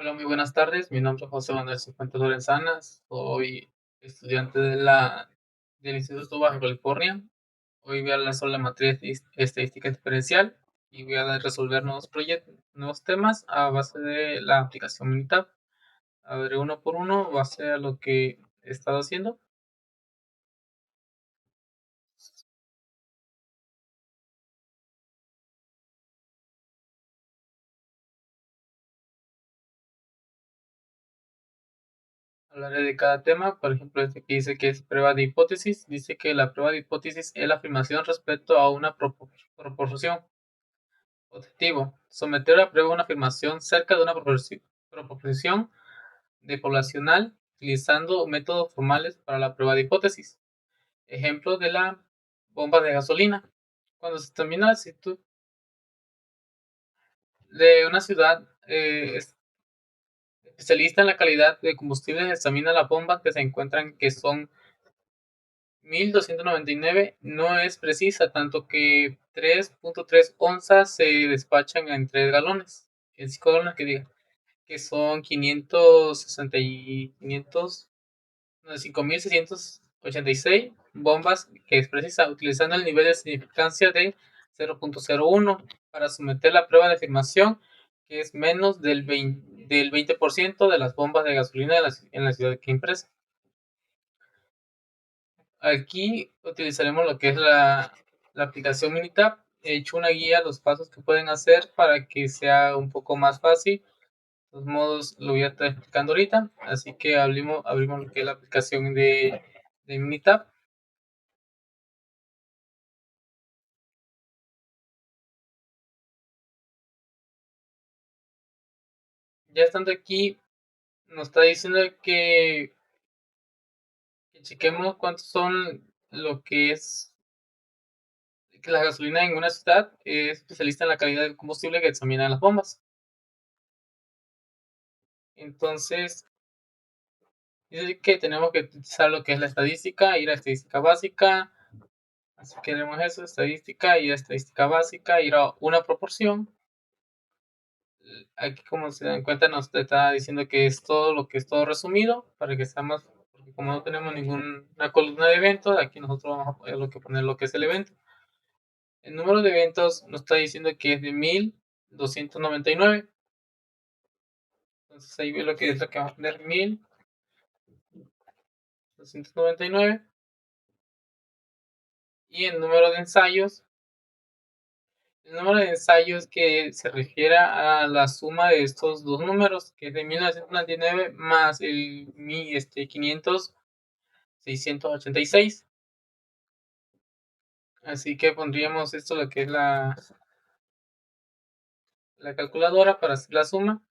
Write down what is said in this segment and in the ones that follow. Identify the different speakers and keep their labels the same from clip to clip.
Speaker 1: Hola, muy buenas tardes. Mi nombre es José Manuel Cifuentes Lorenzanas. Soy estudiante del Instituto Baja California. Hoy voy a hablar sobre la materia de estadística diferencial y voy a resolver nuevos proyectos, nuevos temas a base de la aplicación Minitab. A ver, uno por uno, base a lo que he estado haciendo. Hablaré de cada tema. Por ejemplo, este que dice que es prueba de hipótesis. Dice que la prueba de hipótesis es la afirmación respecto a una proporción. Objetivo: someter a prueba una afirmación cerca de una proporción de poblacional utilizando métodos formales para la prueba de hipótesis. Ejemplo de la bomba de gasolina. Cuando se determina la actitud de una ciudad, especialista en la calidad de combustible examina las bombas que se encuentran que son 1299, no es precisa, tanto que 3.3 onzas se despachan en 3 galones, en 5 galones que diga, que son 560 y 500, no, 5686 bombas que es precisa, utilizando el nivel de significancia de 0.01 para someter la prueba de afirmación, que es menos del 20% de las bombas de gasolina en la ciudad que impresa. Aquí utilizaremos lo que es la aplicación Minitab. He hecho una guía, los pasos que pueden hacer para que sea un poco más fácil. De todos modos, lo voy a estar explicando ahorita. Así que abrimos lo que es la aplicación de Minitab. Ya estando aquí, nos está diciendo que chequemos cuántos son lo que es que la gasolina en una ciudad. Es especialista en la calidad del combustible que examina las bombas. Entonces, dice que tenemos que utilizar lo que es la estadística, ir a estadística básica. Así que haremos eso, estadística, ir a estadística básica, ir a una proporción. Aquí, como se dan cuenta, nos está diciendo que es todo lo que es todo resumido, para que sea más, porque como no tenemos ninguna columna de eventos, aquí nosotros vamos a poner lo que es el evento. El número de eventos nos está diciendo que es de 1299. Entonces ahí ve lo que es lo que vamos a poner, 1299. Y el número de ensayos. El número de ensayos que se refiere a la suma de estos dos números, que es de 1999 más el 500, 686. Así que pondríamos esto, lo que es la calculadora para hacer la suma.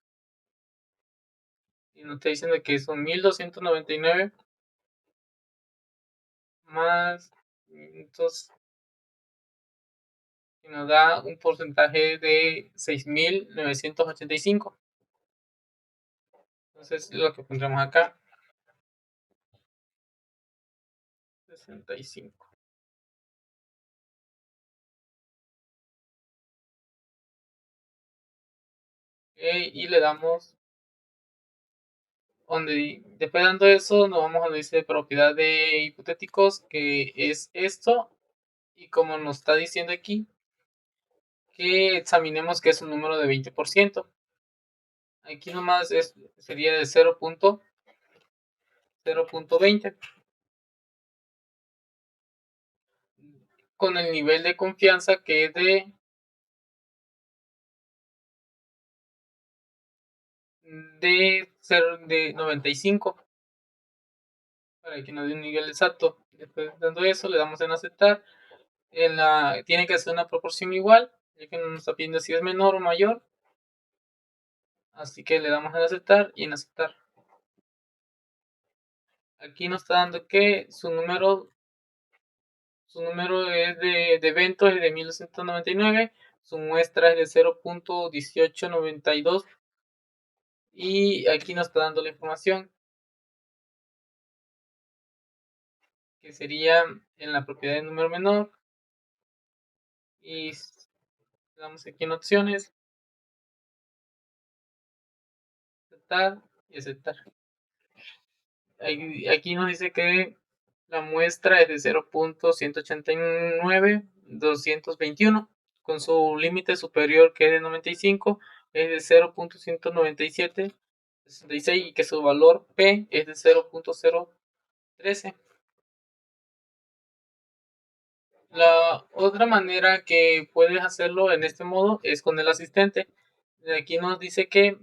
Speaker 1: Y nos está diciendo que son 1299 más 500, y nos da un porcentaje de 6985. Entonces, lo que pondremos acá, 65. Y le damos después dando eso, nos vamos a donde dice propiedad de hipotéticos, que es esto. Y como nos está diciendo aquí, que examinemos que es un número de 20%. Aquí nomás sería de 0.20, con el nivel de confianza que es de 95, para que nos dé un nivel exacto. Después dando eso, le damos en aceptar. Tiene que ser una proporción igual, ya que no nos está pidiendo si es menor o mayor. Así que le damos en aceptar y en aceptar. Aquí nos está dando que su número es de eventos es de 1299, su muestra es de 0.1892, y aquí nos está dando la información que sería en la propiedad de número menor, y le damos aquí en opciones, aceptar y aceptar. Aquí nos dice que la muestra es de 0.189.221, con su límite superior, que es de 95, es de 0.197.66 y que su valor P es de 0.013. La otra manera que puedes hacerlo en este modo es con el asistente. Aquí nos dice que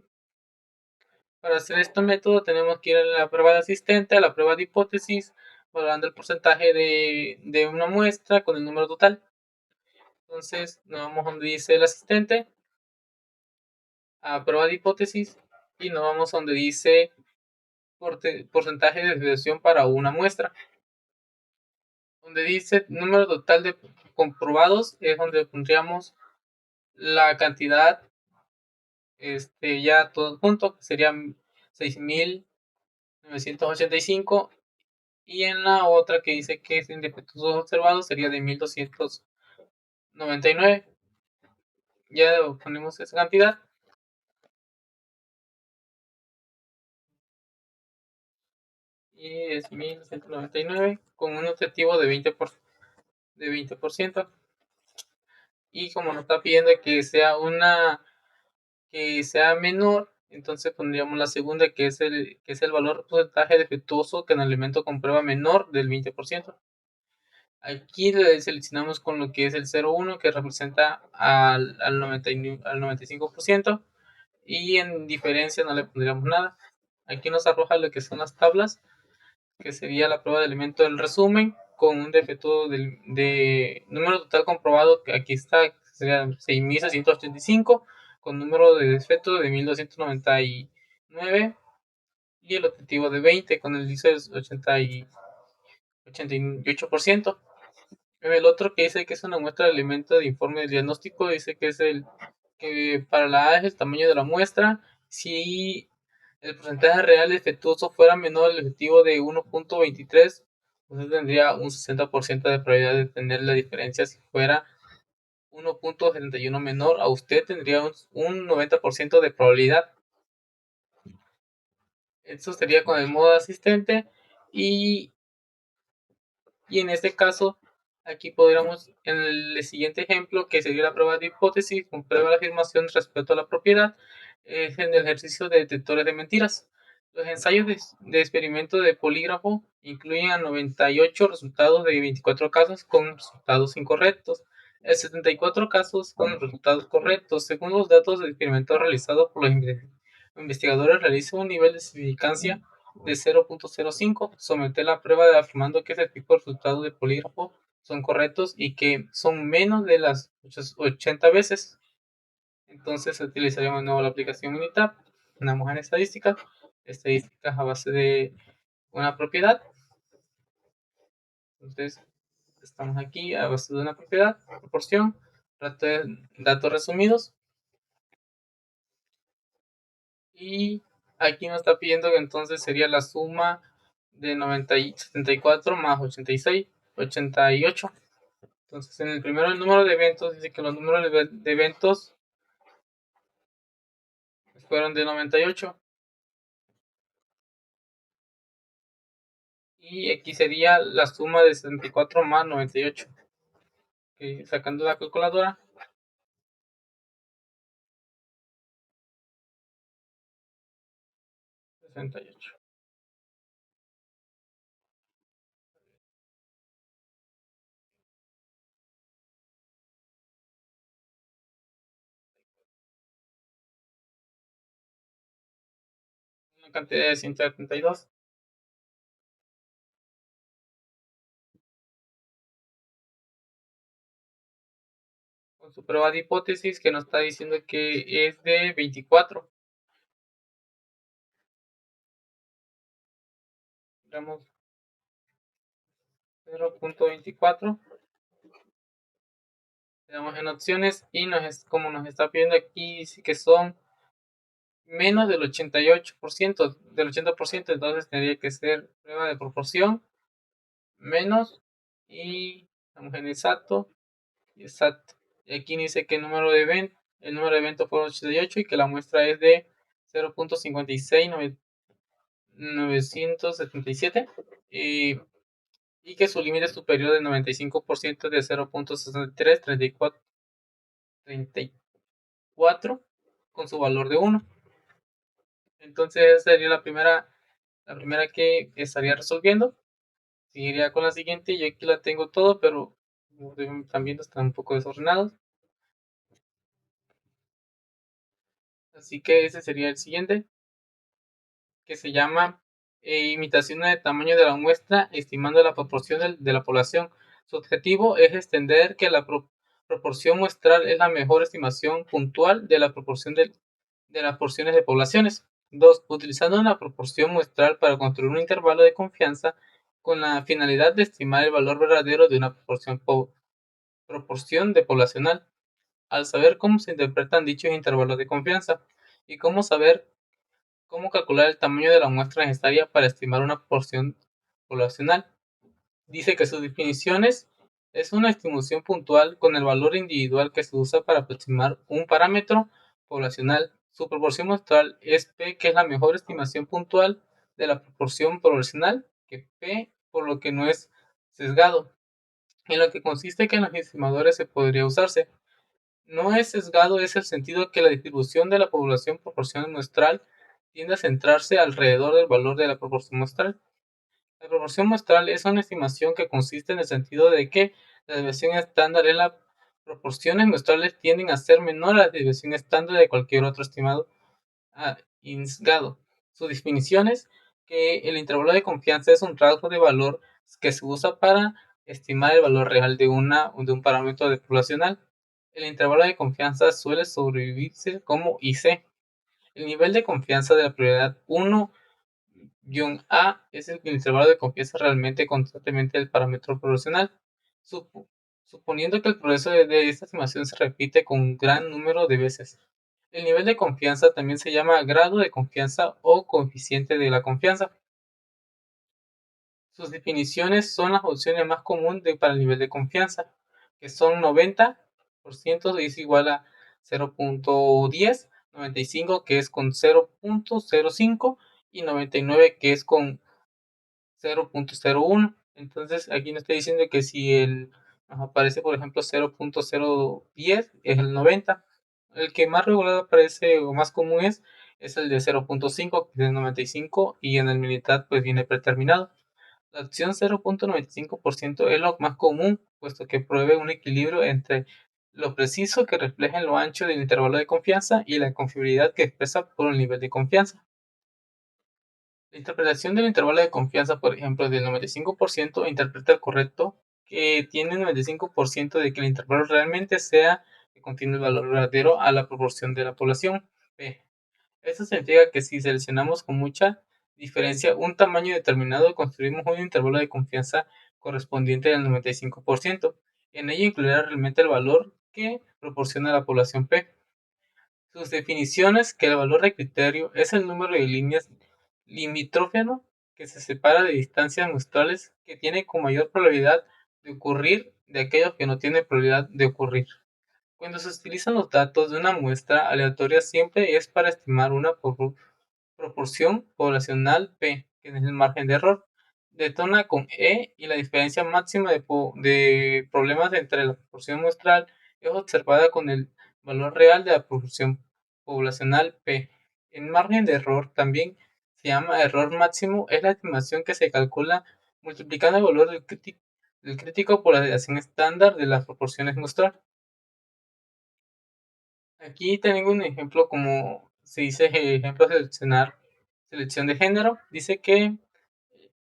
Speaker 1: para hacer este método tenemos que ir a la prueba de asistente, a la prueba de hipótesis, valorando el porcentaje de una muestra con el número total. Entonces nos vamos donde dice el asistente, a prueba de hipótesis, y nos vamos donde dice porcentaje de desviación para una muestra. Donde dice número total de comprobados es donde pondríamos la cantidad ya todo junto, que serían 6.985, y en la otra que dice que es indefectuosos observados sería de 1.299. Ya ponemos esa cantidad y es 1.199 con un objetivo de 20%. Y como nos está pidiendo que sea menor, entonces pondríamos la segunda, que es el valor porcentaje defectuoso que en el elemento comprueba menor del 20%. Aquí le seleccionamos con lo que es el 0,1, que representa al 95%, y en diferencia no le pondríamos nada. Aquí nos arroja lo que son las tablas, que sería la prueba de elemento del resumen, con un defecto de número total comprobado, que aquí está, sería 6.685, con número de defecto de 1.299, y el objetivo de 20, con el índice de 88%. El otro que dice que es una muestra de elemento de informe de diagnóstico, dice que es que para la A es el tamaño de la muestra. Si el porcentaje real defectuoso fuera menor al objetivo de 1.23, entonces tendría un 60% de probabilidad de tener la diferencia. Si fuera 1.71 menor a usted, tendría un 90% de probabilidad. Eso sería con el modo asistente. Y en este caso, aquí podríamos, en el siguiente ejemplo, que sería la prueba de hipótesis, con prueba de afirmación respecto a la propiedad, es en el ejercicio de detectores de mentiras. Los ensayos de experimento de polígrafo incluyen a 98 resultados de 24 casos con resultados incorrectos, 74 casos con resultados correctos. Según los datos del experimento realizado por los investigadores, realizan un nivel de significancia de 0.05, someter la prueba afirmando que ese tipo de resultados de polígrafo son correctos y que son menos de las 80 veces. Entonces utilizaríamos de nuevo la aplicación Minitab, andamos en estadísticas a base de una propiedad. Entonces estamos aquí a base de una propiedad, proporción, datos resumidos, y aquí nos está pidiendo que entonces sería la suma de 74 más 86, 88. Entonces, en el primero, el número de eventos, dice que los números de eventos fueron de 98. Y aquí sería la suma de 74 más 98. Okay, sacando la calculadora. 68. Una cantidad de 172. Con su prueba de hipótesis, que nos está diciendo que es de 24. Damos 0.24. Le damos en opciones y como nos está pidiendo aquí, dice que son menos del 88%, del 80%, entonces tendría que ser prueba de proporción, menos, y damos en exacto, y exacto. Y aquí dice que el número de eventos fueron 88 y que la muestra es de 0.56977 y que su límite superior del 95% de 0.6334 con su valor de 1. Entonces esa sería la primera que estaría resolviendo. Seguiría con la siguiente. Yo aquí la tengo todo, pero como están viendo están un poco desordenados. Así que ese sería el siguiente, que se llama imitación de tamaño de la muestra, estimando la proporción de la población. Su objetivo es extender que la proporción muestral es la mejor estimación puntual de la proporción de las porciones de poblaciones. 2. Utilizando una proporción muestral para construir un intervalo de confianza con la finalidad de estimar el valor verdadero de una proporción de poblacional. Al saber cómo se interpretan dichos intervalos de confianza y cómo calcular el tamaño de la muestra necesaria para estimar una proporción poblacional. Dice que sus definiciones es una estimación puntual con el valor individual que se usa para aproximar un parámetro poblacional. Su proporción muestral es P, que es la mejor estimación puntual de la proporción poblacional, que P, por lo que no es sesgado. En lo que consiste que en los estimadores se podría usarse. No es sesgado es el sentido que la distribución de la población proporcional muestral tiende a centrarse alrededor del valor de la proporción muestral. La proporción muestral es una estimación que consiste en el sentido de que la desviación estándar en las proporciones muestrales tienden a ser menor a la desviación estándar de cualquier otro estimado sesgado. Su definición es que el intervalo de confianza es un rasgo de valor que se usa para estimar el valor real de un parámetro poblacional. El intervalo de confianza suele sobrevivirse como IC. El nivel de confianza de la probabilidad 1-A es el intervalo de confianza realmente constantemente del parámetro poblacional, suponiendo que el proceso de esta estimación se repite con un gran número de veces. El nivel de confianza también se llama grado de confianza o coeficiente de la confianza. Sus definiciones son las opciones más comunes para el nivel de confianza, que son 90% es igual a 0.10, 95 que es con 0.05 y 99 que es con 0.01. Entonces aquí nos está diciendo que si nos aparece por ejemplo 0.010 es el 90. El que más regular aparece o más común es el de 0.5, que es el 95, y en el militar pues viene predeterminado. La opción 0.95% es lo más común, puesto que pruebe un equilibrio entre lo preciso que refleja en lo ancho del intervalo de confianza y la confiabilidad que expresa por el nivel de confianza. La interpretación del intervalo de confianza, por ejemplo, del 95% interpreta el correcto que tiene el 95% de que el intervalo realmente sea que contiene el valor verdadero a la proporción de la población. P. Esto significa que si seleccionamos con mucha diferencia un tamaño determinado, construimos un intervalo de confianza correspondiente al 95%. En ello incluirá realmente el valor que proporciona la población P. Sus definiciones, que el valor de criterio es el número de líneas limítrofe que se separa de distancias muestrales que tiene con mayor probabilidad de ocurrir de aquellos que no tienen probabilidad de ocurrir. Cuando se utilizan los datos de una muestra aleatoria siempre es para estimar una proporción poblacional P, que es el margen de error. Detona con E y la diferencia máxima de problemas entre la proporción muestral es observada con el valor real de la proporción poblacional P. El margen de error también se llama error máximo, es la estimación que se calcula multiplicando el valor del crítico por la desviación estándar de las proporciones muestral. Aquí tengo un ejemplo como se dice ejemplo de selección de género. Dice que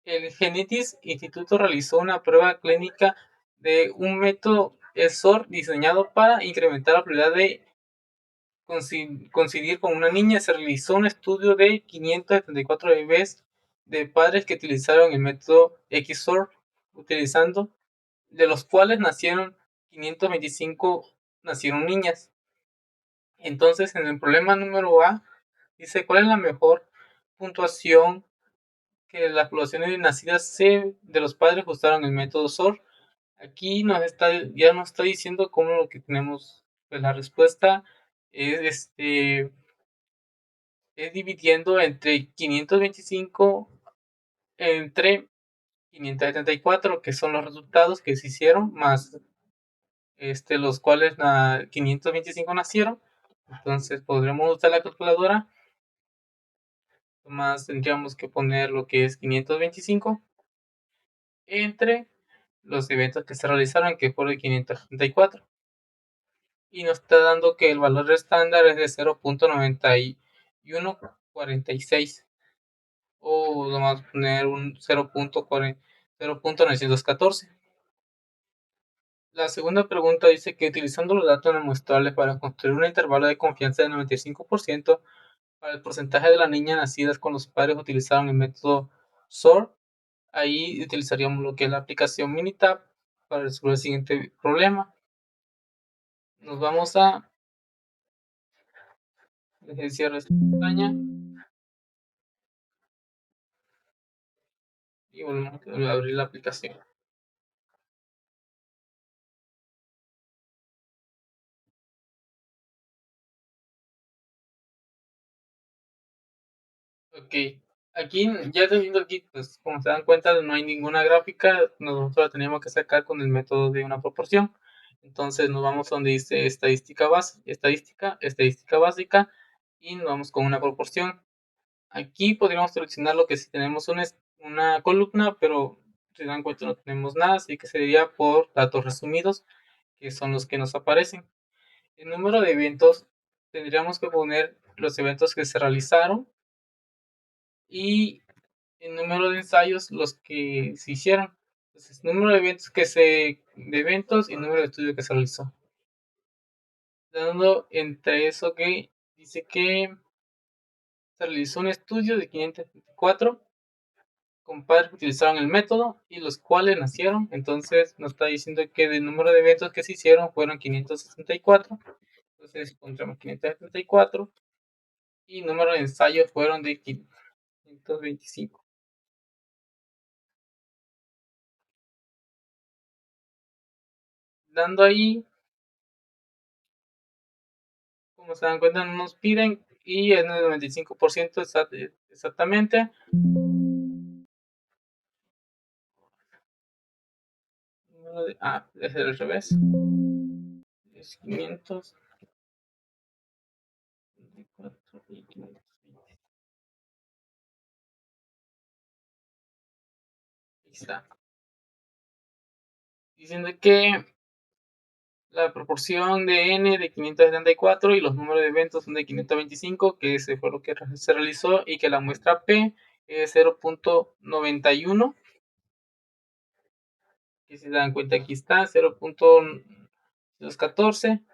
Speaker 1: el Genetis Instituto realizó una prueba clínica de un método ESOR diseñado para incrementar la probabilidad de coincidir con una niña. Se realizó un estudio de 574 bebés de padres que utilizaron el método XOR, de los cuales nacieron 525 nacieron niñas. Entonces, en el problema número A, dice cuál es la mejor puntuación que las poblaciones nacidas de los padres usaron el método SOR. Aquí ya nos está diciendo cómo lo que tenemos, pues la respuesta es es dividiendo entre 525 entre 574, que son los resultados que se hicieron, más los cuales 525 nacieron. Entonces podremos usar la calculadora, más tendríamos que poner lo que es 525 entre los eventos que se realizaron, que fueron 574. Y nos está dando que el valor estándar es de 0.9146. O vamos a poner un 0.914. La segunda pregunta dice que utilizando los datos muestrales para construir un intervalo de confianza de 95% para el porcentaje de las niñas nacidas con los padres utilizaron el método SOR, ahí utilizaríamos lo que es la aplicación Minitab para resolver el siguiente problema. Nos vamos a cierrar esta pestaña y volvemos a abrir la aplicación. Ok, aquí ya teniendo aquí, pues como se dan cuenta, no hay ninguna gráfica, nosotros la tenemos que sacar con el método de una proporción. Entonces nos vamos a donde dice estadística básica y nos vamos con una proporción. Aquí podríamos seleccionar lo que si tenemos una columna, pero si se dan cuenta no tenemos nada, así que sería por datos resumidos, que son los que nos aparecen. El número de eventos, tendríamos que poner los eventos que se realizaron y el número de ensayos los que se hicieron. Entonces, número de eventos de eventos y número de estudios que se realizó. Dando entre eso que dice que se realizó un estudio de 534 con padres que utilizaron el método y los cuales nacieron. Entonces nos está diciendo que el número de eventos que se hicieron fueron 564. Entonces encontramos 574 y número de ensayos fueron de 525. Dando ahí, como se dan cuenta, no nos piden y es el 95% exactamente. Es al revés. Es 500. Y 520. Ahí está. Diciendo que la proporción de n de 574 y los números de eventos son de 525, que ese fue lo que se realizó, y que la muestra P es 0.91, que si se dan cuenta aquí está 0.214,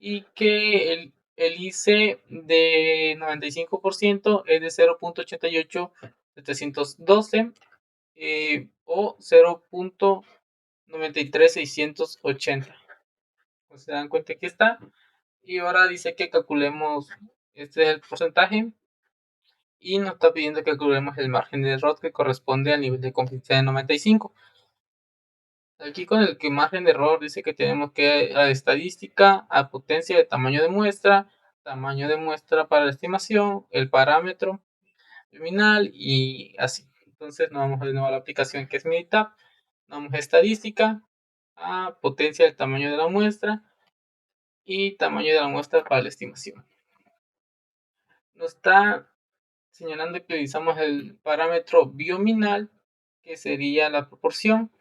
Speaker 1: y que el IC de 95% es de 0.88712 o 0.93680. Pues se dan cuenta que está. Y ahora dice que calculemos, este es el porcentaje, y nos está pidiendo que calculemos el margen de error que corresponde al nivel de confianza de 95. Aquí con el que margen de error dice que tenemos que a estadística, a potencia de tamaño de muestra para la estimación, el parámetro terminal y así. Entonces nos vamos de nuevo a la aplicación que es Minitab, vamos a estadística, a potencia del tamaño de la muestra y tamaño de la muestra para la estimación. Nos está señalando que utilizamos el parámetro biominal, que sería la proporción,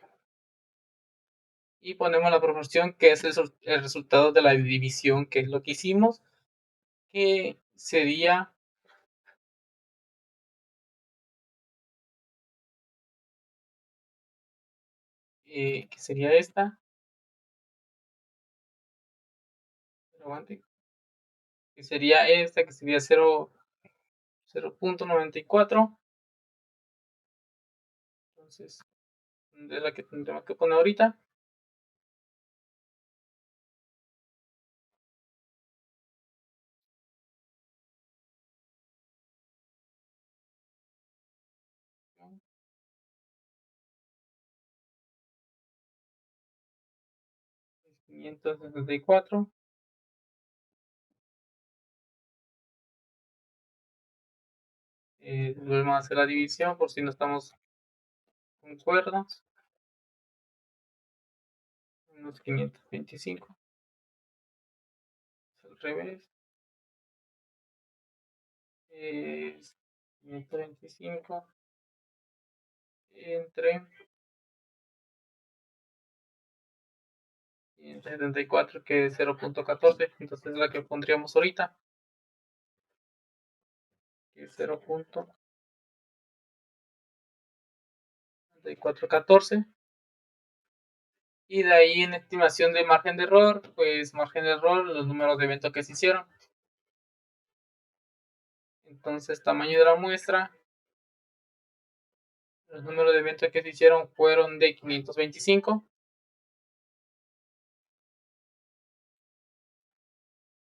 Speaker 1: y ponemos la proporción que es el resultado de la división, que es lo que hicimos, que sería esta, que sería esta, que sería 0.94. Entonces, es la que tendremos que poner ahorita. Es 564. Volvemos a hacer la división por si no estamos concuerdos. Unos 525. Al revés. Es 525 entre 574, que es 0.14. Entonces es la que pondríamos ahorita, que es 0.9414. Y de ahí en estimación de margen de error, pues margen de error, los números de evento que se hicieron. Entonces, tamaño de la muestra, los números de evento que se hicieron fueron de 525.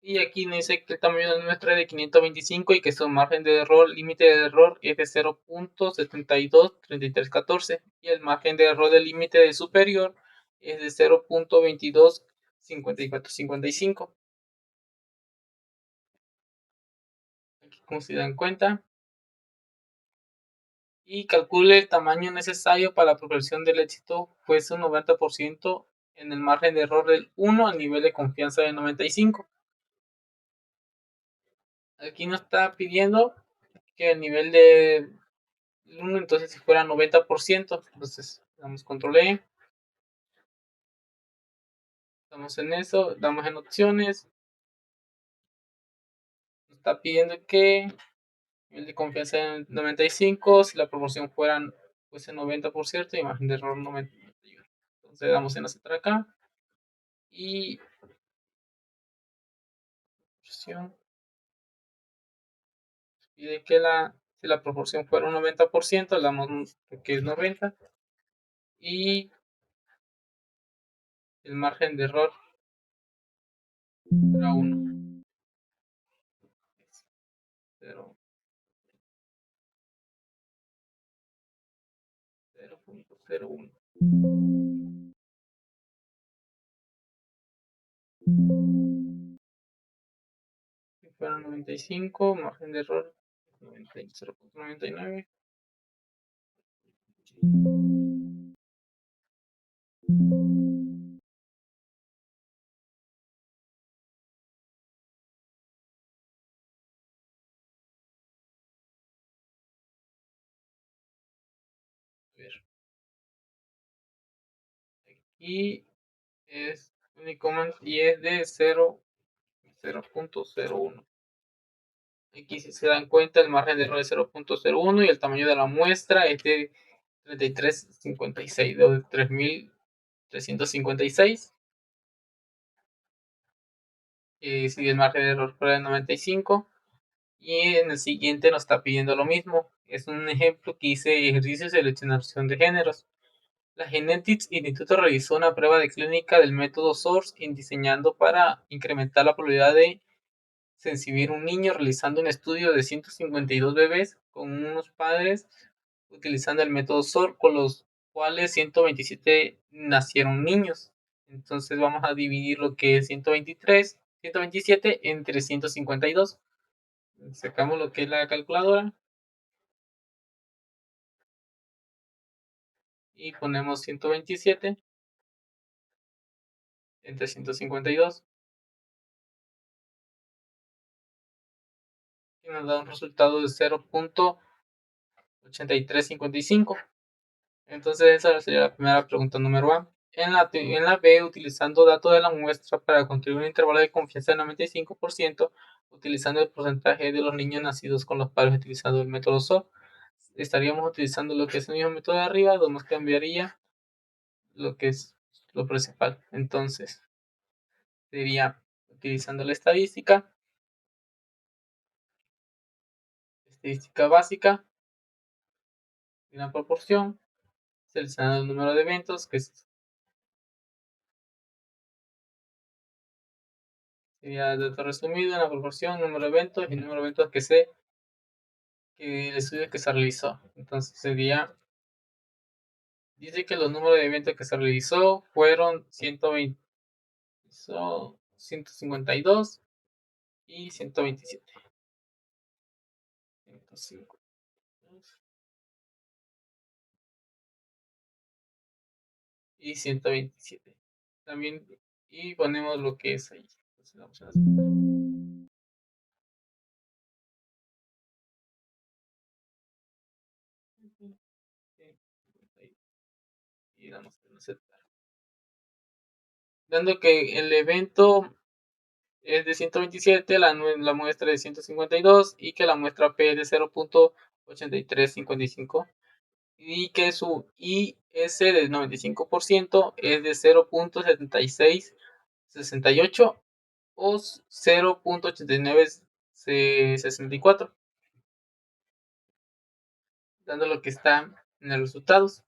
Speaker 1: Y aquí me dice que el tamaño de la muestra es de 525 y que su margen de error, límite de error, es de 0.723314. Y el margen de error del límite de superior es de 0.225455. Aquí, como se dan cuenta, y calcule el tamaño necesario para la progresión del éxito fuese un 90% en el margen de error del 1 al nivel de confianza de 95. Aquí nos está pidiendo que el nivel de 1, entonces si fuera 90%, entonces damos control E, estamos en eso, damos en opciones, nos está pidiendo que nivel de confianza en 95, si la proporción fuese 90%, y margen de error 91. Entonces damos en aceptar acá y pide que si la proporción fuera un 90%, le damos que es 90, y el margen de error era 1. 0.01. Si fuera 95, margen de error 0.99. Y es Unicommand y es de 0.01. Aquí, si se dan cuenta, el margen de error es 0.01 y el tamaño de la muestra es de 3356, de 3356. Si el margen de error fuera de 95. Y en el siguiente nos está pidiendo lo mismo. Es un ejemplo que hice ejercicio de seleccionación de géneros. La Genetics Instituto realizó una prueba de clínica del método SORCE diseñando para incrementar la probabilidad de concebir un niño, realizando un estudio de 152 bebés con unos padres utilizando el método SORCE, con los cuales 127 nacieron niños. Entonces vamos a dividir lo que es 127 entre 152. Sacamos lo que es la calculadora y ponemos 127 entre 152 y nos da un resultado de 0.8355. Entonces esa sería la primera pregunta número A. En la B, utilizando datos de la muestra para construir un intervalo de confianza de 95%, utilizando el porcentaje de los niños nacidos con los padres utilizando el método SOR, estaríamos utilizando lo que es el mismo método de arriba, donde cambiaría lo que es lo principal. Entonces sería utilizando la estadística básica de una proporción, seleccionando el número de eventos, que sería dato resumido, una proporción, número de eventos y número de eventos que el estudio que se realizó. Entonces sería, dice que los números de eventos que se realizó fueron 120, 152 y 127. 105. y 127. También, y ponemos lo que es ahí. Entonces, vamos a y damos en aceptar. Dando que el evento es de 127, la muestra de 152 y que la muestra P es de 0.8355 y que su IS del 95% es de 0.7668 o 0.8964, dando lo que está en los resultados.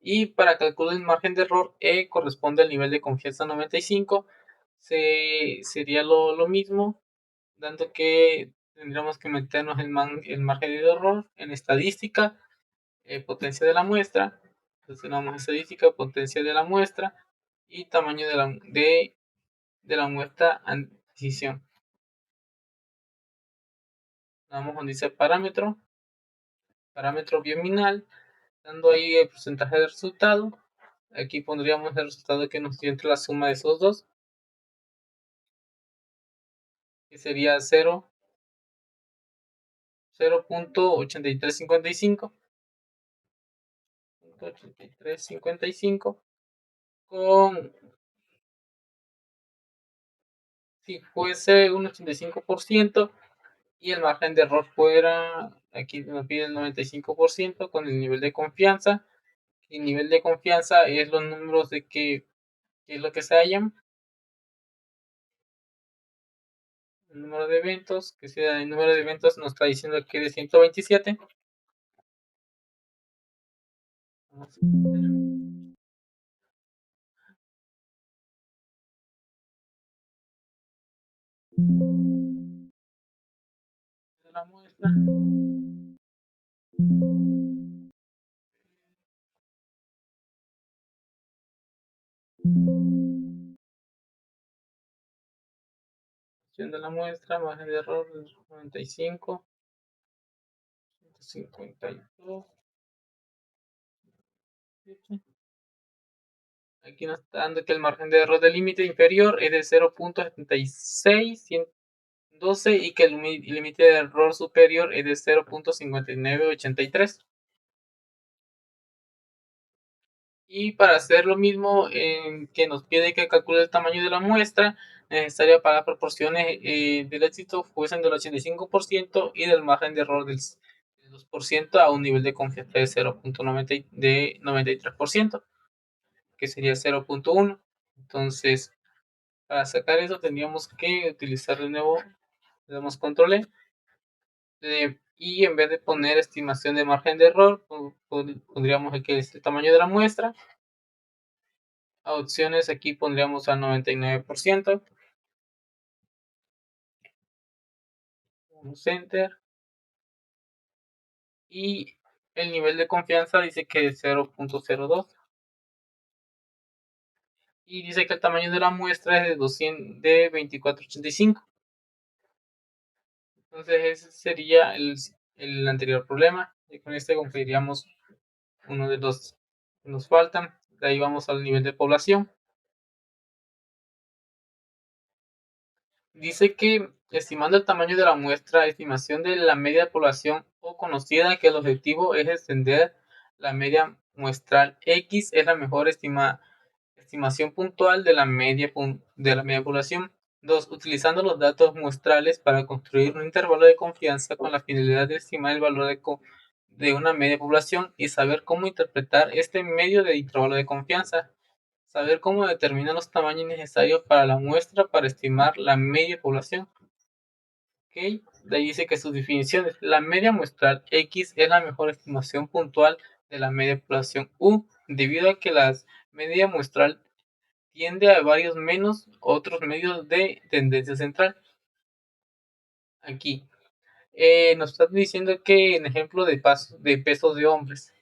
Speaker 1: Y para calcular el margen de error E corresponde al nivel de confianza 95, sería lo mismo, dando que tendríamos que meternos el margen de error en estadística, potencia de la muestra. Entonces vamos a estadística, potencia de la muestra y tamaño de la muestra a decisión. Vamos donde dice parámetro bienminal, dando ahí el porcentaje de resultado. Aquí pondríamos el resultado que nos dio entre la suma de esos dos, que sería 0.8355 con, si fuese un 85% y el margen de error fuera, aquí nos pide el 95% con el nivel de confianza. El nivel de confianza es los números de que es lo que se hallan, el número de eventos, que sea el número de eventos nos está diciendo que es de 127. Vamos a ver la muestra. De la muestra, margen de error 95, 152. Aquí nos está dando que el margen de error del límite inferior es de 0.76112 y que el límite de error superior es de 0.5983. Y para hacer lo mismo que nos pide que calcule el tamaño de la muestra necesaria para las proporciones del éxito fuesen del 85% y del margen de error del 2% a un nivel de confianza de 0.93%, que sería 0.1. Entonces, para sacar eso tendríamos que utilizar de nuevo, le damos control y en vez de poner estimación de margen de error, pondríamos aquí el tamaño de la muestra. A opciones aquí pondríamos al 99%. Enter. Y el nivel de confianza dice que es 0.02. Y dice que el tamaño de la muestra es de 2485. Entonces ese sería el anterior problema. Y con este cumpliríamos uno de los que nos faltan. De ahí vamos al nivel de población. Dice que estimando el tamaño de la muestra, estimación de la media de población o conocida que el objetivo es extender la media muestral X es la mejor estimación puntual de la media población. 2. Utilizando los datos muestrales para construir un intervalo de confianza con la finalidad de estimar el valor de una media población y saber cómo interpretar este medio de intervalo de confianza. Saber cómo determinar los tamaños necesarios para la muestra para estimar la media población. ¿Okay? De ahí dice que sus definiciones. La media muestral X es la mejor estimación puntual de la media población U, debido a que la media muestral tiende a varios menos otros medios de tendencia central. Aquí nos está diciendo que en ejemplo de pesos de hombres.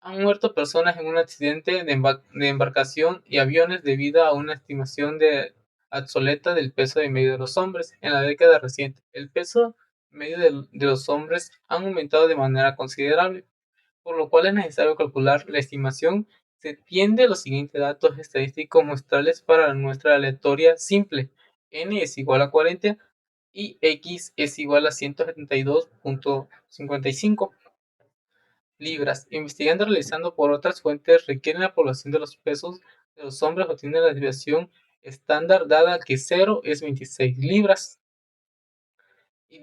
Speaker 1: Han muerto personas en un accidente de embarcación y aviones debido a una estimación obsoleta del peso de medio de los hombres en la década reciente. El peso medio de los hombres han aumentado de manera considerable, por lo cual es necesario calcular la estimación se tiende los siguientes datos estadísticos muestrales para la muestra aleatoria simple. N es igual a 40 y X es igual a 172.55 libras. Investigando realizando por otras fuentes requieren la población de los pesos de los hombres obtiene la desviación estándar dada que 0 es 26 libras. Y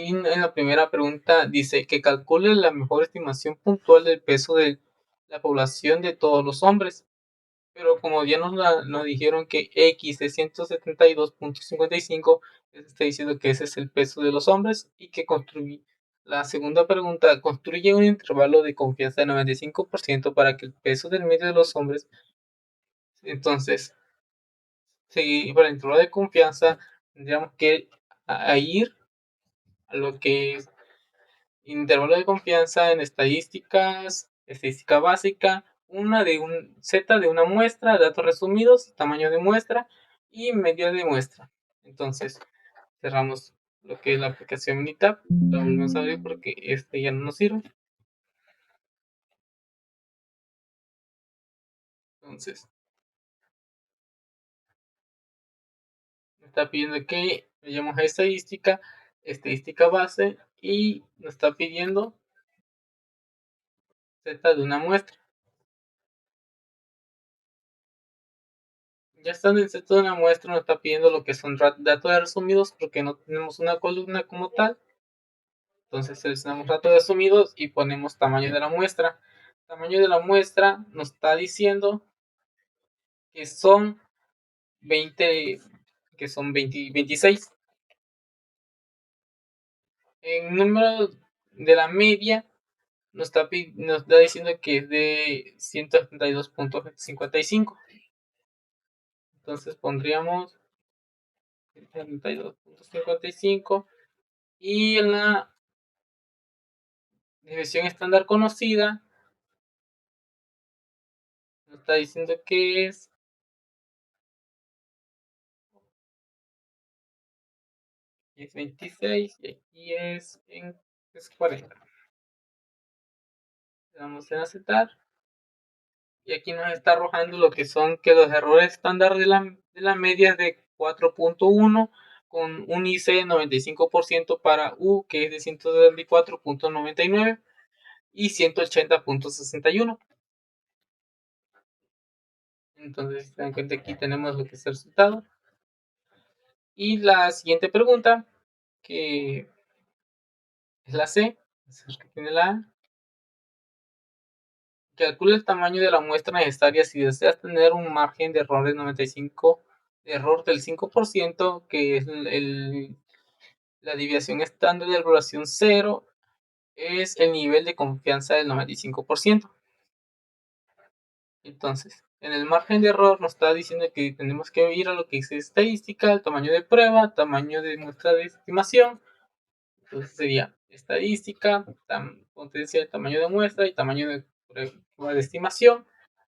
Speaker 1: en la primera pregunta dice que calcule la mejor estimación puntual del peso de la población de todos los hombres. Pero como ya nos dijeron que X es 172.55, está diciendo que ese es el peso de los hombres y que la segunda pregunta construye un intervalo de confianza de 95% para que el peso del medio de los hombres. Entonces, para el intervalo de confianza tendríamos que ir a lo que es intervalo de confianza en estadística básica, un Z de una muestra, datos resumidos, tamaño de muestra y media de muestra. Entonces, cerramos lo que es la aplicación Minitab, la volvemos a abrir porque ya no nos sirve. Entonces, me está pidiendo que vayamos a estadística base y nos está pidiendo Z de una muestra. Ya estando en Z de una muestra nos está pidiendo lo que son datos resumidos porque no tenemos una columna como tal. Entonces seleccionamos datos resumidos y ponemos tamaño de la muestra. Tamaño de la muestra nos está diciendo que son 26. En número de la media nos está diciendo que es de 172.55. Entonces pondríamos 172.55 y en la desviación estándar conocida nos está diciendo que es 26 y aquí es 40. Le damos en aceptar y aquí nos está arrojando lo que son que los errores estándar de la media es de 4.1 con un IC de 95% para U que es de 174.99 y 180.61. Entonces se dan cuenta aquí tenemos lo que es el resultado. Y la siguiente pregunta, que es la C, que tiene la A. Calcula el tamaño de la muestra necesaria si deseas tener un margen de error del 95%, error del 5%, que es la desviación estándar de evaluación 0, es el nivel de confianza del 95%. Entonces, en el margen de error nos está diciendo que tenemos que ir a lo que es estadística, el tamaño de prueba, tamaño de muestra de estimación. Entonces sería estadística, potencia de tamaño de muestra y tamaño de prueba de estimación.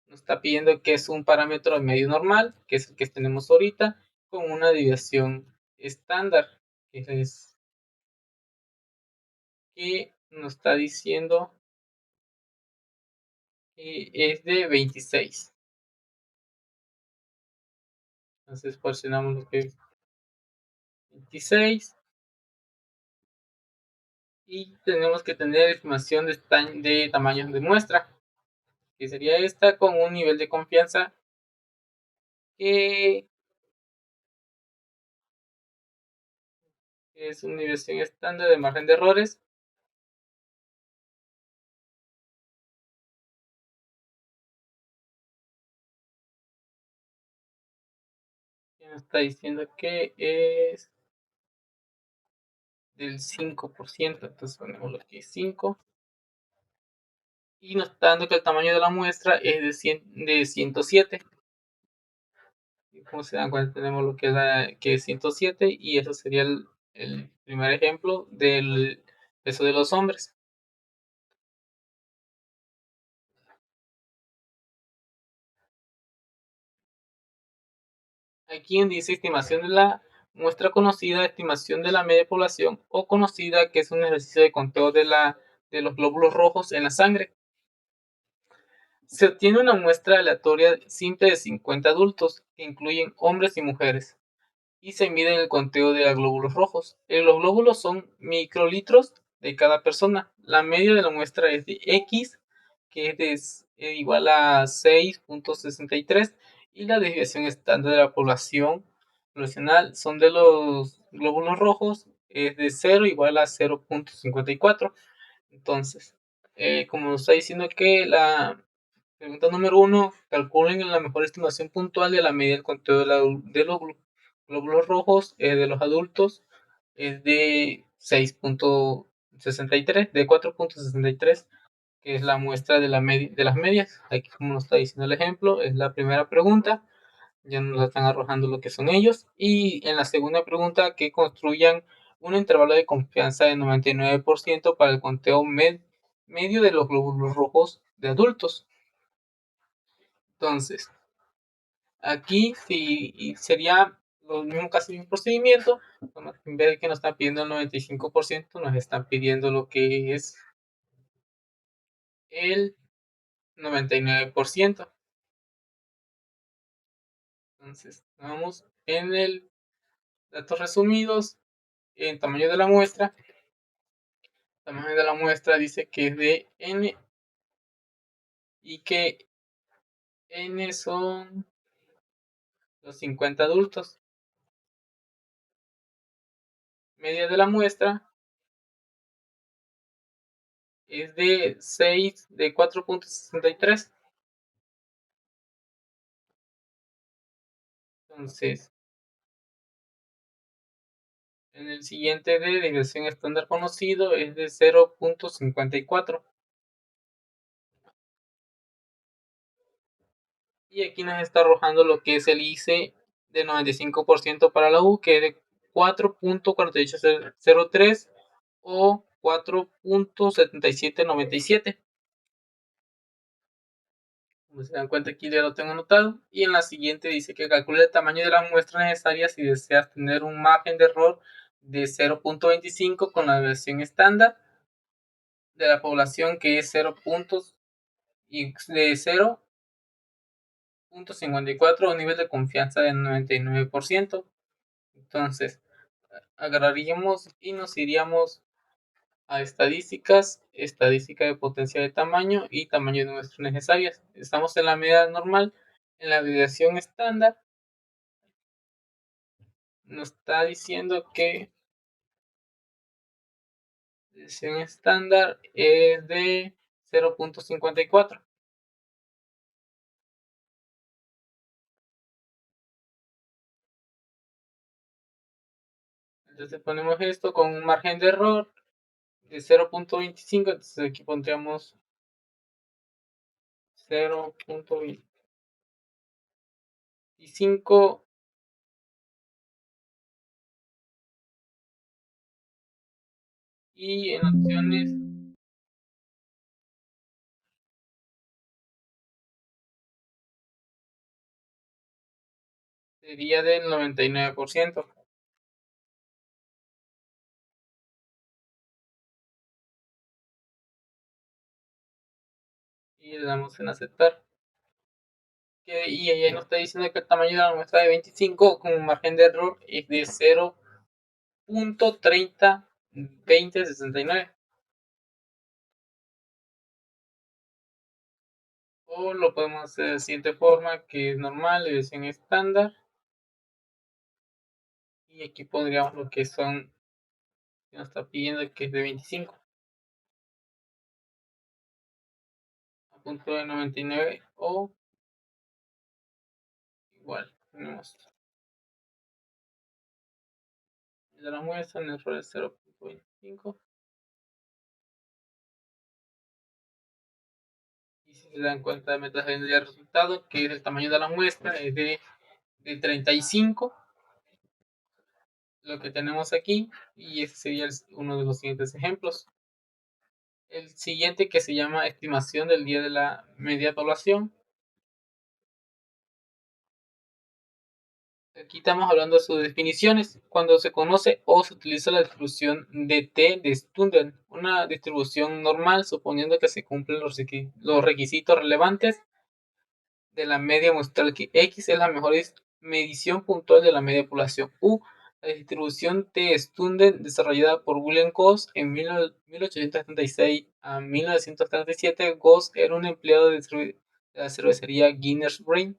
Speaker 1: Nos está pidiendo que es un parámetro de medio normal, que es el que tenemos ahorita, con una desviación estándar, que nos está diciendo que es de 26. Entonces posicionamos lo que es 26 y tenemos que tener estimación de tamaños de muestra, que sería esta con un nivel de confianza que es una desviación estándar de margen de errores. Y nos está diciendo que es del 5%. Entonces ponemos lo que es 5. Y nos está dando que el tamaño de la muestra es de 107. Y como se dan cuenta, tenemos lo que es 107 y eso sería el primer ejemplo del peso de los hombres. Aquí dice estimación de la muestra conocida, estimación de la media población o conocida, que es un ejercicio de conteo de los glóbulos rojos en la sangre. Se obtiene una muestra aleatoria simple de 50 adultos, que incluyen hombres y mujeres, y se mide el conteo de glóbulos rojos. Los glóbulos son microlitros de cada persona. La media de la muestra es de X, que es igual a 6.63, y la desviación estándar de la población poblacional son de los glóbulos rojos es de 0 igual a 0.54. Entonces, como nos está diciendo que la pregunta número 1, calculen la mejor estimación puntual de la medida del conteo de los glóbulos rojos de los adultos es de 6.63, de 4.63, que es la muestra de las medias. Aquí, como nos está diciendo el ejemplo, es la primera pregunta. Ya nos están arrojando lo que son ellos. Y en la segunda pregunta, que construyan un intervalo de confianza de 99% para el conteo medio de los glóbulos rojos de adultos. Entonces, aquí sí sería lo mismo, casi el mismo procedimiento. En vez de que nos están pidiendo el 95%, nos están pidiendo lo que es el 99%. Entonces, vamos en el datos resumidos, en tamaño de la muestra. El tamaño de la muestra dice que es de n y que n son los 50 adultos. Media de la muestra es de 6 de 4.63. Entonces, en el siguiente de desviación estándar conocido es de 0.54. Y aquí nos está arrojando lo que es el IC de 95% para la U, que es de 4.4803 o 4.7797. Como se dan cuenta, aquí ya lo tengo anotado. Y en la siguiente dice que calcule el tamaño de la muestra necesaria si deseas tener un margen de error de 0.25 con la versión estándar de la población, que es 0 puntos y de 0.54 a un nivel de confianza del 99%. Entonces, agarraríamos y nos iríamos a estadísticas, estadística de potencia de tamaño y tamaño de muestras necesarias. Estamos en la medida normal, en la desviación estándar. Nos está diciendo que la desviación estándar es de 0.54. Entonces ponemos esto con un margen de error de 0.25. Entonces aquí pondríamos 0.25 y en opciones sería del 99%. Y le damos en aceptar. Y ella nos está diciendo que el tamaño de la muestra de 25 con un margen de error es de 0.302069. O lo podemos hacer de la siguiente forma, que es normal, versión estándar. Y aquí pondríamos lo que son, que nos está pidiendo, que es de 25. A punto de 99 o igual. Tenemos de la muestra en error de 0.25. Y si se dan cuenta, me trae el resultado, que es el tamaño de la muestra, es de 35, lo que tenemos aquí, y ese sería uno de los siguientes ejemplos. El siguiente, que se llama estimación del día de la media población, Aquí estamos hablando de sus definiciones. Cuando se conoce o se utiliza la distribución de T de Stundent, una distribución normal, suponiendo que se cumplen los requisitos relevantes de la media muestral, que X es la mejor medición puntual de la media población. U, la distribución T Stundent desarrollada por William Gauss en 1876 a 1937. Gauss era un empleado de la cervecería Guinness Brain,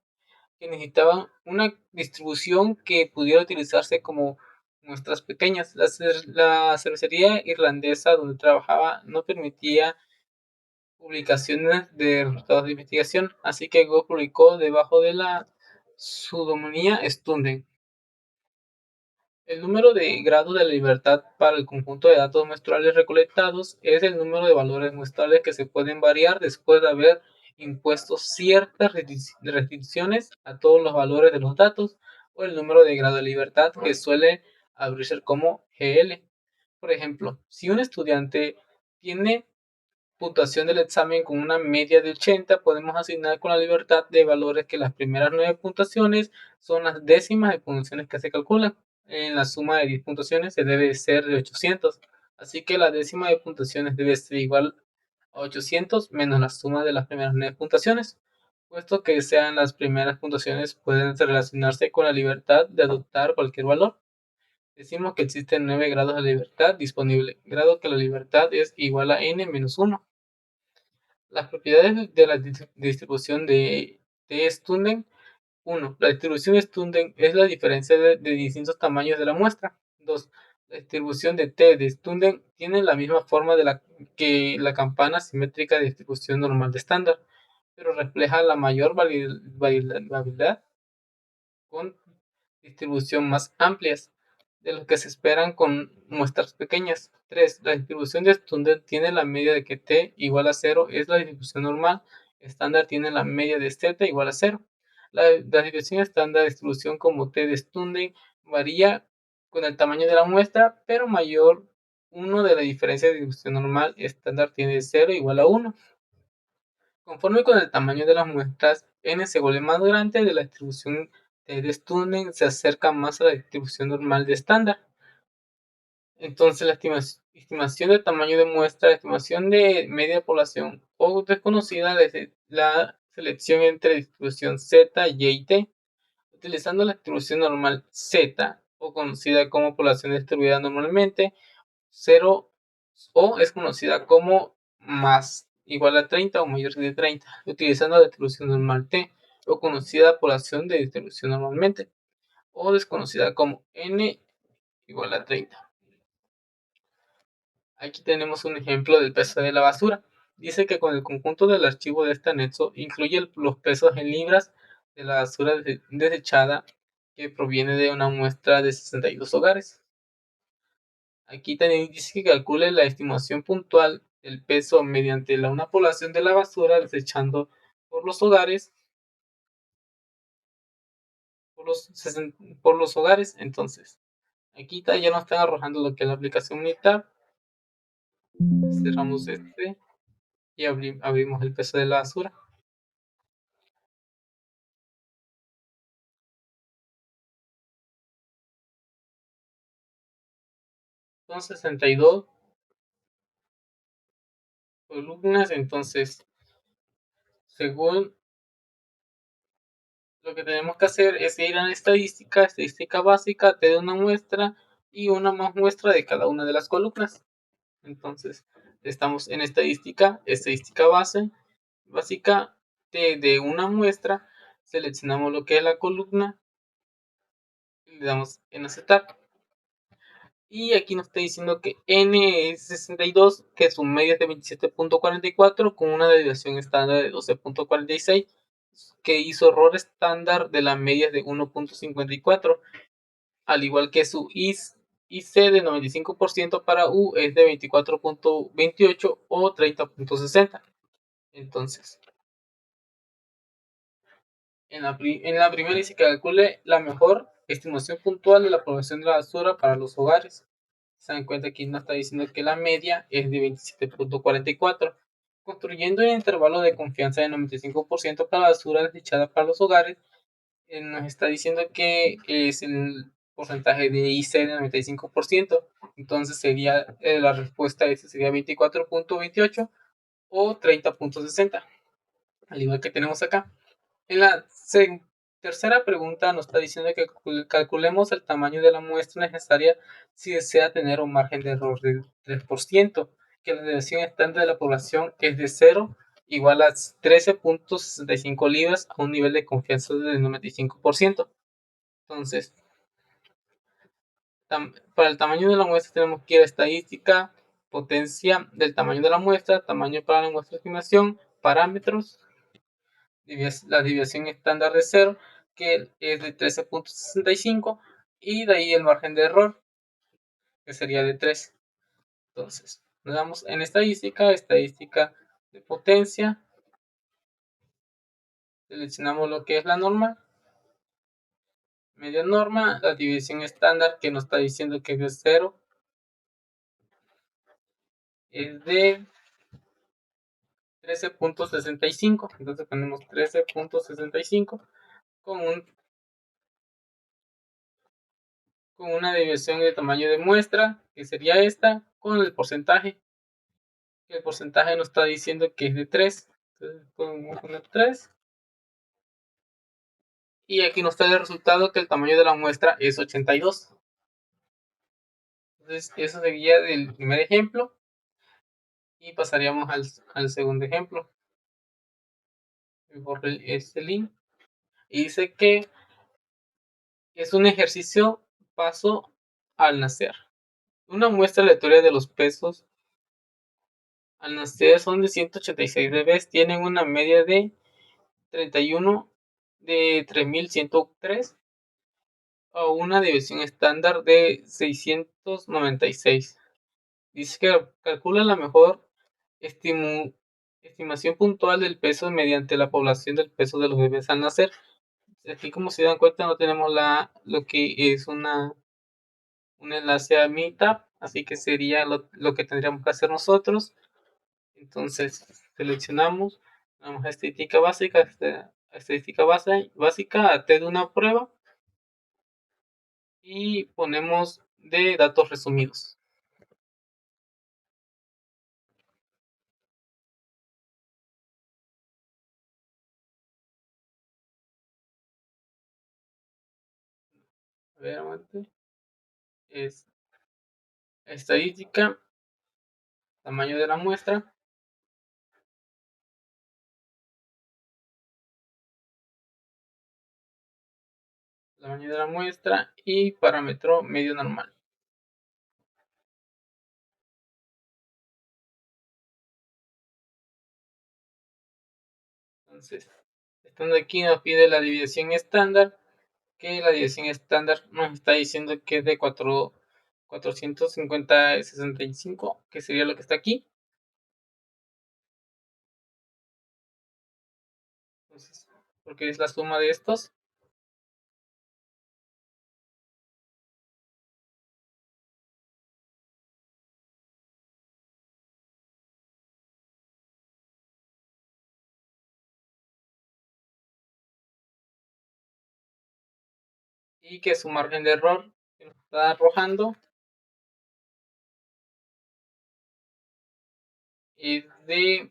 Speaker 1: que necesitaban una distribución que pudiera utilizarse como muestras pequeñas. La cervecería irlandesa donde trabajaba no permitía publicaciones de resultados de investigación, así que Go publicó debajo de la pseudonimia Stundent. El número de grados de libertad para el conjunto de datos muestrales recolectados es el número de valores muestrales que se pueden variar después de haber impuesto ciertas restricciones a todos los valores de los datos, o el número de grado de libertad, que suele abrirse como GL. Por ejemplo, si un estudiante tiene puntuación del examen con una media de 80, podemos asignar con la libertad de valores que las primeras 9 puntuaciones son las décimas de puntuaciones que se calculan. En la suma de 10 puntuaciones se debe ser de 800, así que la décima de puntuaciones debe ser igual a 800 menos la suma de las primeras 9 puntuaciones. Puesto que sean las primeras puntuaciones, pueden relacionarse con la libertad de adoptar cualquier valor. Decimos que existen 9 grados de libertad disponible, grado que la libertad es igual a n-1. Las propiedades de la distribución de Stundent. 1. La distribución Stundent es la diferencia de distintos tamaños de la muestra. 2. La distribución de T de Stundent tiene la misma forma que la campana simétrica de distribución normal de estándar, pero refleja la mayor variabilidad con distribución más amplias de lo que se esperan con muestras pequeñas. 3. La distribución de Stundent tiene la media de que T igual a 0 es la distribución normal. Estándar tiene la media de Z igual a 0. La distribución estándar de distribución como T de Stundent varía con el tamaño de la muestra, pero mayor 1 de la diferencia de distribución normal. Estándar tiene 0 igual a 1. Conforme con el tamaño de las muestras, n se vuelve más grande, de la distribución de Stundent se acerca más a la distribución normal de estándar. Entonces, la estimación del tamaño de muestra, la estimación de media población o desconocida desde la selección entre distribución Z, Y y T, utilizando la distribución normal Z, o conocida como población distribuida normalmente, 0, o es conocida como más igual a 30 o mayor que 30, utilizando la distribución normal T, o conocida población de distribución normalmente, o desconocida como N igual a 30. Aquí tenemos un ejemplo del peso de la basura. Dice que con el conjunto del archivo de este anexo incluye los pesos en libras de la basura desechada que proviene de una muestra de 62 hogares. Aquí también dice que calcule la estimación puntual del peso mediante una población de la basura desechando por los hogares, por los hogares. Entonces, aquí ya nos están arrojando lo que es la aplicación Unitab. Cerramos y abrimos el peso de la basura. Son 62 columnas. Entonces, según lo que tenemos que hacer es ir a la estadística básica, te da una muestra y una más muestra de cada una de las columnas. Entonces, estamos en estadística básica de una muestra, seleccionamos lo que es la columna y le damos en aceptar. Y aquí nos está diciendo que n es 62, que su media es de 27.44 con una desviación estándar de 12.46, que hizo error estándar de la media de 1.54, al igual que su IC de 95% para U es de 24.28 o 30.60. Entonces, en la primera dice que calcule la mejor estimación puntual de la población de la basura para los hogares. Se dan cuenta que nos está diciendo que la media es de 27.44, construyendo un intervalo de confianza de 95% para la basura desechada para los hogares nos está diciendo que es el porcentaje de IC de 95%. Entonces sería la respuesta a ese sería 24.28 o 30.60, al igual que tenemos acá. En la tercera pregunta nos está diciendo que calculemos el tamaño de la muestra necesaria si desea tener un margen de error de 3%, que la desviación estándar de la población es de 0 igual a 13.65 libras a un nivel de confianza del 95%. Entonces, para el tamaño de la muestra tenemos que ir a estadística, potencia del tamaño de la muestra, tamaño para la muestra de estimación, parámetros, la desviación estándar de 0, que es de 13.65, y de ahí el margen de error, que sería de 3. Entonces, nos damos en estadística de potencia, seleccionamos lo que es la norma, media norma, la división estándar que nos está diciendo que es de 0, es de 13.65. Entonces ponemos 13.65 con, con una división de tamaño de muestra, que sería esta, con el porcentaje. El porcentaje nos está diciendo que es de 3. Entonces podemos poner 3. Y aquí nos está el resultado que el tamaño de la muestra es 82. Entonces eso sería del primer ejemplo. Y pasaríamos al segundo ejemplo. Borré este link. Y dice que es un ejercicio paso al nacer. Una muestra aleatoria de los pesos al nacer son de 186 bebés. Tienen una media de 31 de 3103 o una división estándar de 696. Dice que calcula la mejor estimación puntual del peso mediante la población del peso de los bebés al nacer. Aquí, como se dan cuenta, no tenemos lo que es un enlace a Meetup, así que sería lo que tendríamos que hacer nosotros. Entonces seleccionamos, vamos a estadística básica, a T de una prueba, y ponemos de datos resumidos. A ver, aguante. Es estadística, tamaño de la muestra, y parámetro medio normal. Entonces, estando aquí nos pide la división estándar, que la división estándar nos está diciendo que es de 450/65, que sería lo que está aquí. Entonces, porque es la suma de estos. Y que su margen de error que nos está arrojando es de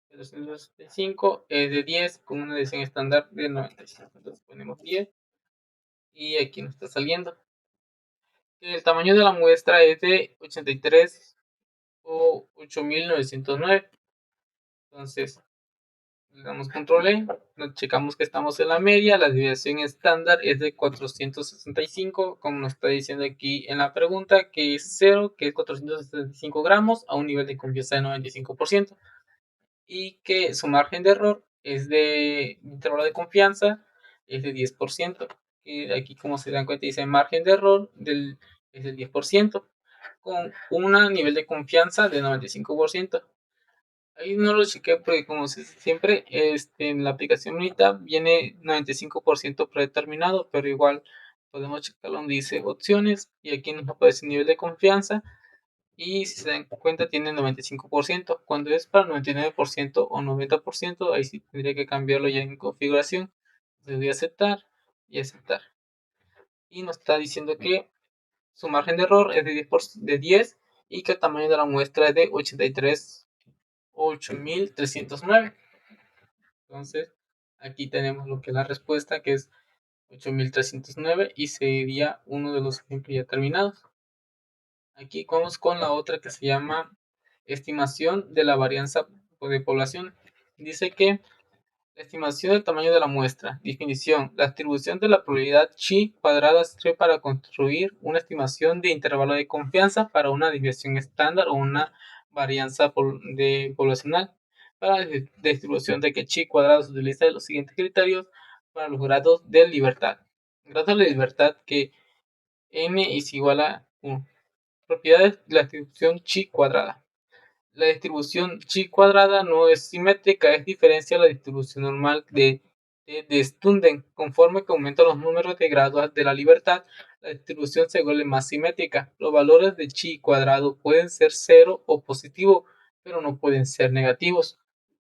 Speaker 1: 265, es de 10 con una división estándar de 95. Entonces ponemos 10 y aquí nos está saliendo. El tamaño de la muestra es de 83 o 8909. Entonces le damos control E, checamos que estamos en la media, la desviación estándar es de 465, como nos está diciendo aquí en la pregunta, que es 0, que es 465 gramos a un nivel de confianza de 95%, y que su margen de error es de intervalo de confianza, es de 10%, y aquí como se dan cuenta dice margen de error es del 10%, con un nivel de confianza de 95%. Ahí no lo chequé porque como siempre en la aplicación Meetup viene 95% predeterminado, pero igual podemos checarlo donde dice opciones y aquí nos aparece nivel de confianza y si se dan cuenta tiene 95%. Cuando es para 99% o 90%, ahí sí tendría que cambiarlo ya en configuración. Le doy a aceptar y aceptar. Y nos está diciendo que su margen de error es de 10 y que el tamaño de la muestra es de 8309. Entonces, aquí tenemos lo que es la respuesta, que es 8309 y sería uno de los ejemplos ya terminados. Aquí vamos con la otra que se llama estimación de la varianza de población. Dice que la estimación del tamaño de la muestra. Definición. La distribución de la probabilidad chi cuadrada sirve para construir una estimación de intervalo de confianza para una desviación estándar o una varianza poblacional. Para la distribución de que chi cuadrado se utiliza los siguientes criterios para los grados de libertad. Grado de libertad que n es igual a 1. Propiedades de la distribución chi cuadrada. La distribución chi cuadrada no es simétrica, es diferencia a la distribución normal de Stunden. Conforme que aumentan los números de grados de la libertad, la distribución se vuelve más simétrica. Los valores de chi cuadrado pueden ser cero o positivo, pero no pueden ser negativos.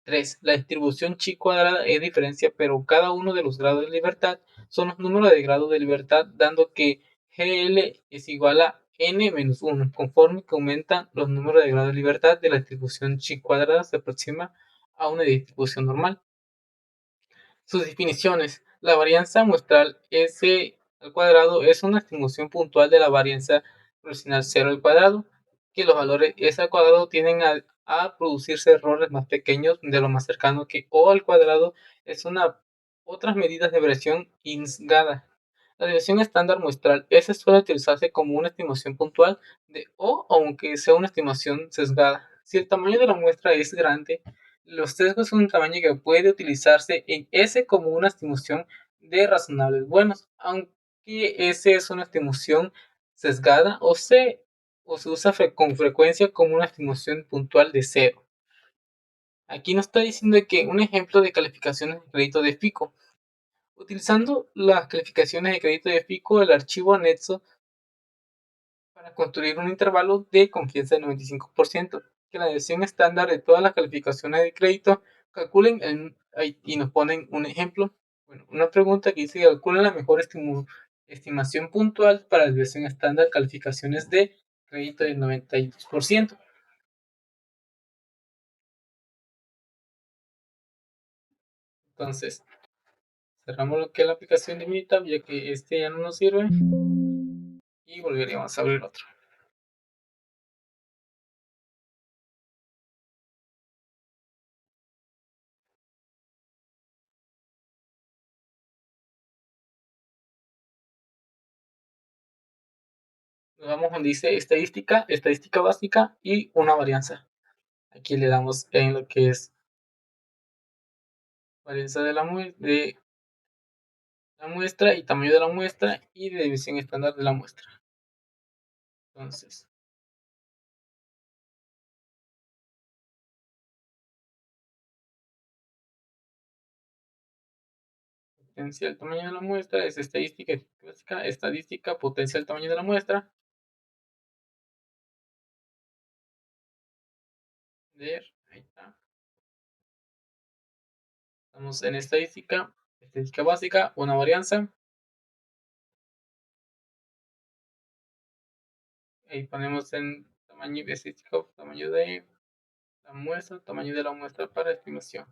Speaker 1: 3. La distribución chi cuadrada es diferencia, pero cada uno de los grados de libertad son los números de grado de libertad, dando que GL es igual a n menos 1. Conforme que aumentan los números de grado de libertad de la distribución chi cuadrada, se aproxima a una distribución normal. Sus definiciones. La varianza muestral S al cuadrado es una estimación puntual de la varianza proporcional 0 al cuadrado, que los valores S al cuadrado tienden a producirse errores más pequeños de lo más cercano que O al cuadrado es una otras medidas de variación sesgada. La desviación estándar muestral S suele utilizarse como una estimación puntual de O, aunque sea una estimación sesgada. Si el tamaño de la muestra es grande, los sesgos son un tamaño que puede utilizarse en S como una estimación de razonables buenos, aunque S es una estimación sesgada o se usa con frecuencia como una estimación puntual de cero. Aquí nos está diciendo que un ejemplo de calificaciones de crédito de FICO. Utilizando las calificaciones de crédito de FICO, el archivo anexo para construir un intervalo de confianza del 95%, que la desviación estándar de todas las calificaciones de crédito calculen y nos ponen un ejemplo, bueno, una pregunta que dice calculen la mejor estimación puntual para la desviación estándar calificaciones de crédito del 92%. Entonces, cerramos lo que es la aplicación de Minitab, ya que este ya no nos sirve, y volveríamos a abrir otro. Nos vamos donde dice estadística, estadística básica y una varianza. Aquí le damos en lo que es varianza de la muestra y tamaño de la muestra y de división estándar de la muestra. Entonces, potencia el tamaño de la muestra es estadística básica, estadística, potencia el tamaño de la muestra. Ahí está. Estamos en estadística, estadística básica, una varianza. Ahí ponemos en tamaño de estadística, tamaño de la muestra, tamaño de la muestra para estimación.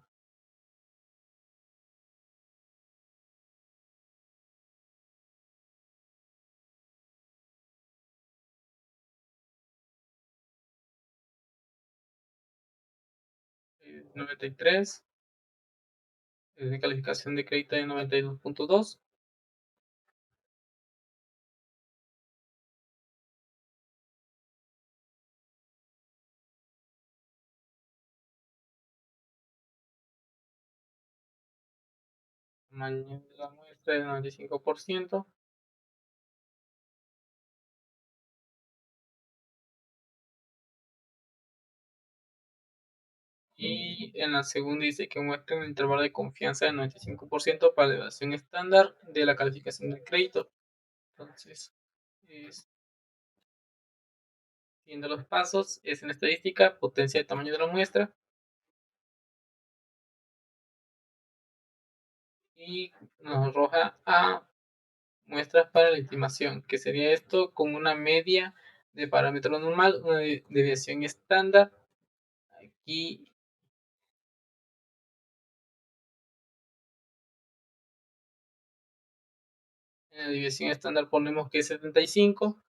Speaker 1: Es 93, es de calificación de crédito de 92.2. Tamaño de la muestra del 95%. Y en la segunda dice que muestra un intervalo de confianza del 95% para la evaluación estándar de la calificación del crédito. Entonces, siguiendo los pasos, es en estadística, potencia de tamaño de la muestra. y nos arroja a muestras para la estimación, que sería esto con una media de parámetro normal, una desviación estándar. Aquí en la desviación estándar ponemos que es 75.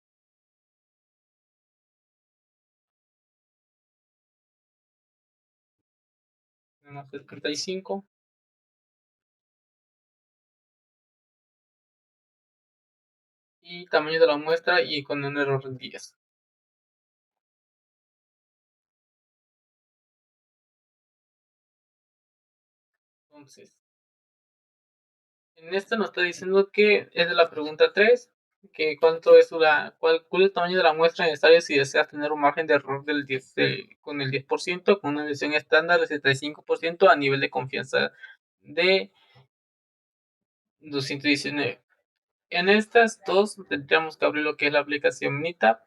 Speaker 1: Tenemos 75 y tamaño de la muestra y con un error en 10. Entonces, en esta nos está diciendo que es de la pregunta 3, que cuál es el tamaño de la muestra necesaria si deseas tener un margen de error con el 10%, con una desviación estándar de 75% a nivel de confianza de 219. En estas dos tendríamos que abrir lo que es la aplicación Meetup.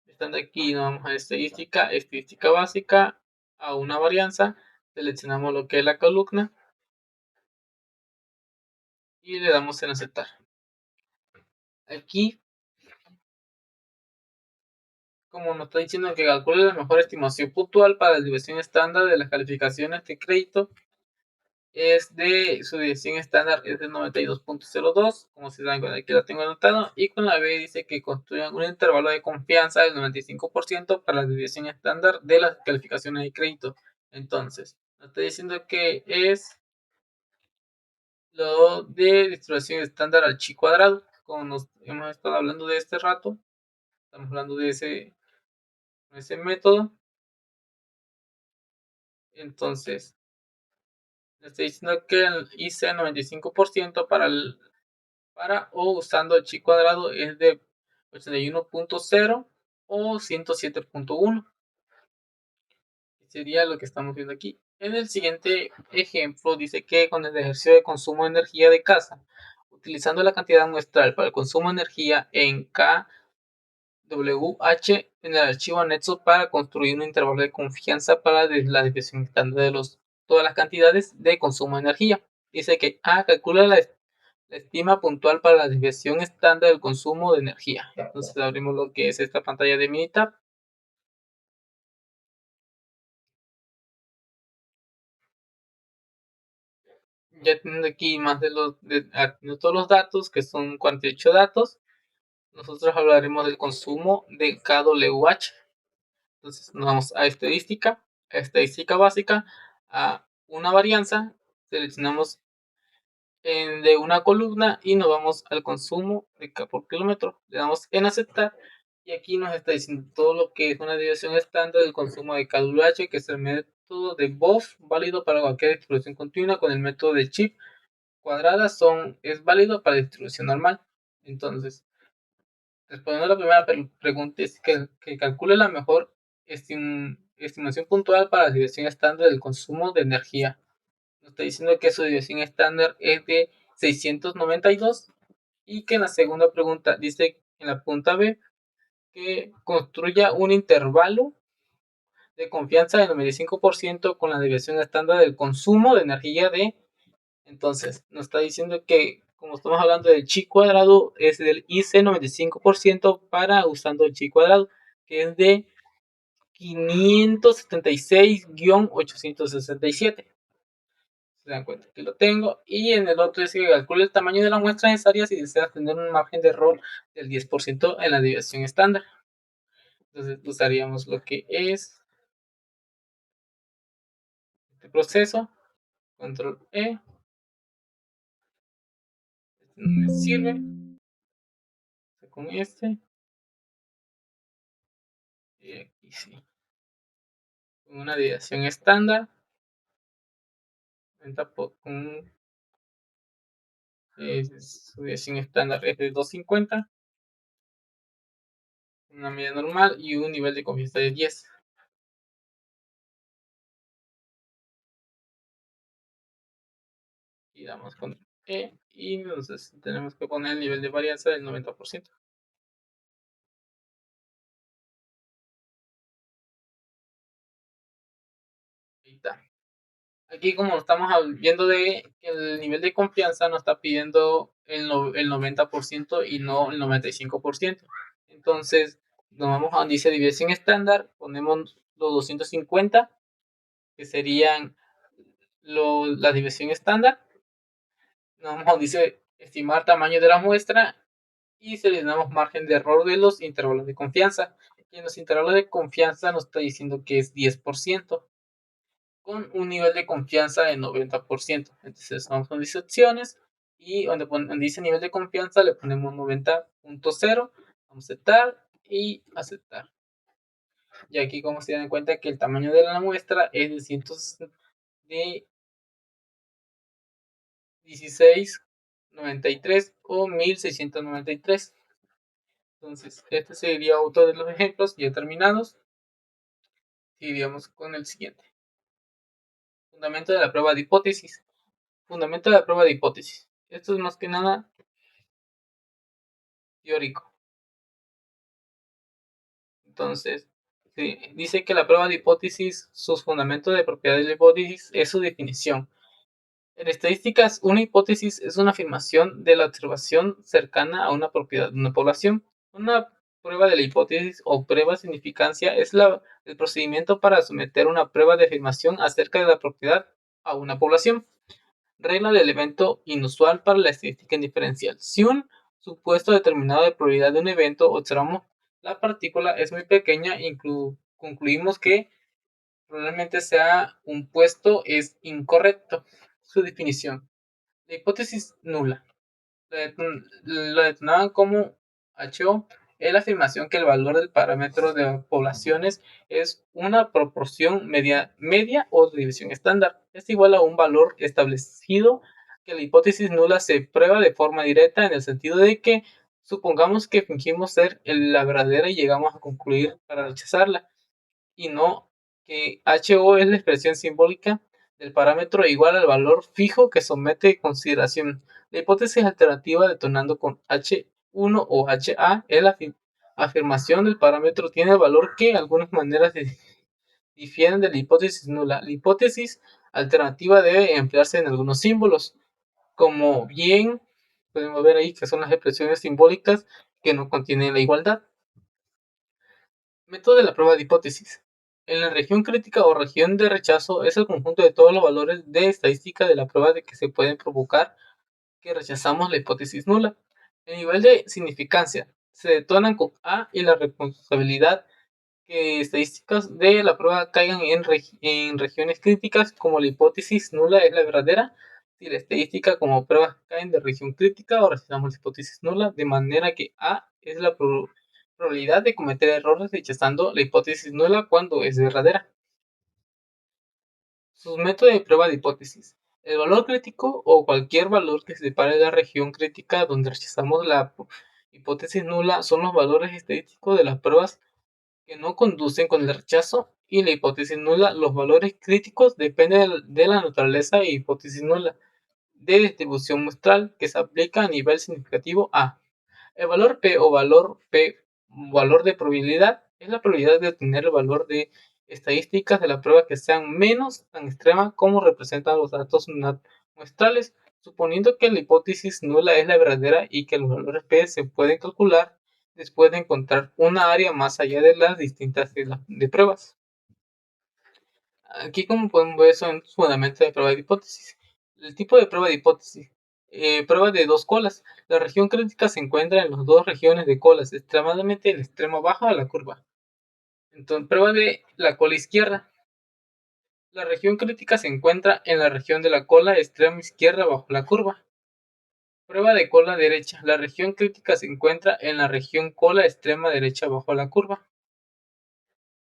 Speaker 1: Estando aquí, nos vamos a estadística básica, a una varianza, seleccionamos lo que es la columna y le damos en aceptar. Aquí, como nos está diciendo que calcule la mejor estimación puntual para la desviación estándar de las calificaciones de crédito, su desviación estándar es de 92.02, como se dan cuenta, aquí lo tengo anotado, y con la B dice que construyan un intervalo de confianza del 95% para la desviación estándar de las calificaciones de crédito. Entonces, nos está diciendo que es lo de distribución estándar al chi cuadrado, como nos hemos estado hablando de este rato, estamos hablando de ese método. Entonces, le estoy diciendo que hice 95% o usando el chi cuadrado es de 81.0 o 107.1. Sería lo que estamos viendo aquí. En el siguiente ejemplo dice que con el ejercicio de consumo de energía de casa, utilizando la cantidad muestral para el consumo de energía en kWh en el archivo anexo para construir un intervalo de confianza para la desviación estándar de todas las cantidades de consumo de energía. Dice que calcula la estima puntual para la desviación estándar del consumo de energía. Entonces abrimos lo que es esta pantalla de Minitab. Ya teniendo aquí más de todos los datos, que son 48 datos, nosotros hablaremos del consumo de kWh. Entonces nos vamos a estadística básica, a una varianza, seleccionamos de una columna y nos vamos al consumo de K por kilómetro. Le damos en aceptar y aquí nos está diciendo todo lo que es una desviación estándar del consumo de kWh, que es el método de BOF, válido para cualquier distribución continua. Con el método de chip cuadrada es válido para distribución normal. Entonces, respondiendo a la primera pregunta, es que calcule la mejor estimación puntual para la desviación estándar del consumo de energía. Nos está diciendo que su desviación estándar es de 692 y que en la segunda pregunta dice en la punta B que construya un intervalo de confianza del 95% con la desviación estándar del consumo de energía de. Entonces, nos está diciendo que como estamos hablando del chi cuadrado, es del IC 95% para usando el chi cuadrado, que es de 576-867. Se dan cuenta que lo tengo. Y en el otro dice que calcule el tamaño de la muestra necesaria si deseas tener un margen de error del 10% en la desviación estándar. Entonces usaríamos lo que es este proceso, control E, este no me sirve, con este, y aquí sí, con una desviación estándar, con su desviación estándar es de 250, una media normal y un nivel de confianza de 10. Y damos con E y entonces tenemos que poner el nivel de varianza del 90%. Aquí como estamos viendo de que el nivel de confianza nos está pidiendo el 90% y no el 95%. Entonces, nos vamos a donde dice desviación estándar, ponemos los 250, que serían la desviación estándar. Nos vamos a donde dice estimar tamaño de la muestra y seleccionamos margen de error de los intervalos de confianza. Y en los intervalos de confianza nos está diciendo que es 10%, con un nivel de confianza de 90%. Entonces vamos con 10 opciones y donde dice nivel de confianza le ponemos 90.0, vamos a aceptar y aceptar. Y aquí como se dan cuenta que el tamaño de la muestra es de 1693 o 1693. Entonces, este sería otro de los ejemplos ya terminados. Iríamos con el siguiente. Fundamento de la prueba de hipótesis. Fundamento de la prueba de hipótesis. Esto es más que nada teórico. Entonces, sí, dice que la prueba de hipótesis, sus fundamentos de propiedad de la hipótesis es su definición. En estadísticas, una hipótesis es una afirmación de la observación cercana a una propiedad de una población. Una prueba de la hipótesis o prueba de significancia es el procedimiento para someter una prueba de afirmación acerca de la propiedad a una población. Regla del evento inusual para la estadística inferencial. Si un supuesto determinado de probabilidad de un evento observamos la partícula es muy pequeña, concluimos que probablemente sea un puesto es incorrecto. Su definición. La hipótesis nula. La detonaban como HO es la afirmación que el valor del parámetro de poblaciones es una proporción media o de división estándar. Es igual a un valor establecido que la hipótesis nula se prueba de forma directa en el sentido de que supongamos que fingimos ser la verdadera y llegamos a concluir para rechazarla y no que HO es la expresión simbólica del parámetro igual al valor fijo que somete a consideración. La hipótesis alternativa detonando con H1 o HA es la afirmación del parámetro tiene el valor que algunas maneras difieren de la hipótesis nula. La hipótesis alternativa debe emplearse en algunos símbolos, como bien podemos ver ahí que son las expresiones simbólicas que no contienen la igualdad. Método de la prueba de hipótesis. En la región crítica o región de rechazo es el conjunto de todos los valores de estadística de la prueba de que se pueden provocar que rechazamos la hipótesis nula. El nivel de significancia se detonan con A y la responsabilidad que estadísticas de la prueba caigan en regiones críticas como la hipótesis nula es la verdadera. Si la estadística como pruebas caen de región crítica o rechazamos la hipótesis nula, de manera que A es la probabilidad de cometer errores rechazando la hipótesis nula cuando es verdadera. Sus métodos de prueba de hipótesis. El valor crítico o cualquier valor que se separe de la región crítica donde rechazamos la hipótesis nula son los valores estadísticos de las pruebas que no conducen con el rechazo y la hipótesis nula. Los valores críticos dependen de la naturaleza y hipótesis nula de distribución muestral que se aplica a nivel significativo a. El valor P o valor P, valor de probabilidad, es la probabilidad de obtener el valor de estadísticas de la prueba que sean menos tan extrema como representan los datos muestrales, suponiendo que la hipótesis nula es la verdadera y que los valores P se pueden calcular después de encontrar una área más allá de las distintas de pruebas. Aquí como podemos ver son fundamentos de prueba de hipótesis. El tipo de prueba de hipótesis. Prueba de dos colas. La región crítica se encuentra en las dos regiones de colas, extremadamente en el extremo bajo de la curva. Entonces, prueba de la cola izquierda. La región crítica se encuentra en la región de la cola extrema izquierda bajo la curva. Prueba de cola derecha. La región crítica se encuentra en la región cola extrema derecha bajo la curva.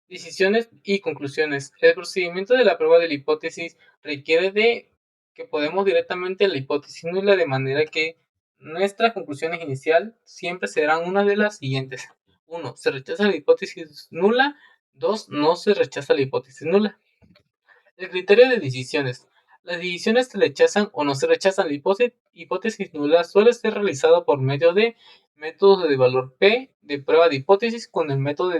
Speaker 1: Decisiones y conclusiones. El procedimiento de la prueba de la hipótesis requiere de que podemos directamente la hipótesis nula de manera que nuestras conclusiones inicial siempre serán una de las siguientes. 1. Se rechaza la hipótesis nula. 2. No se rechaza la hipótesis nula. El criterio de decisiones. Las decisiones se rechazan o no se rechazan. La hipótesis nula suele ser realizada por medio de métodos de valor P de prueba de hipótesis con el método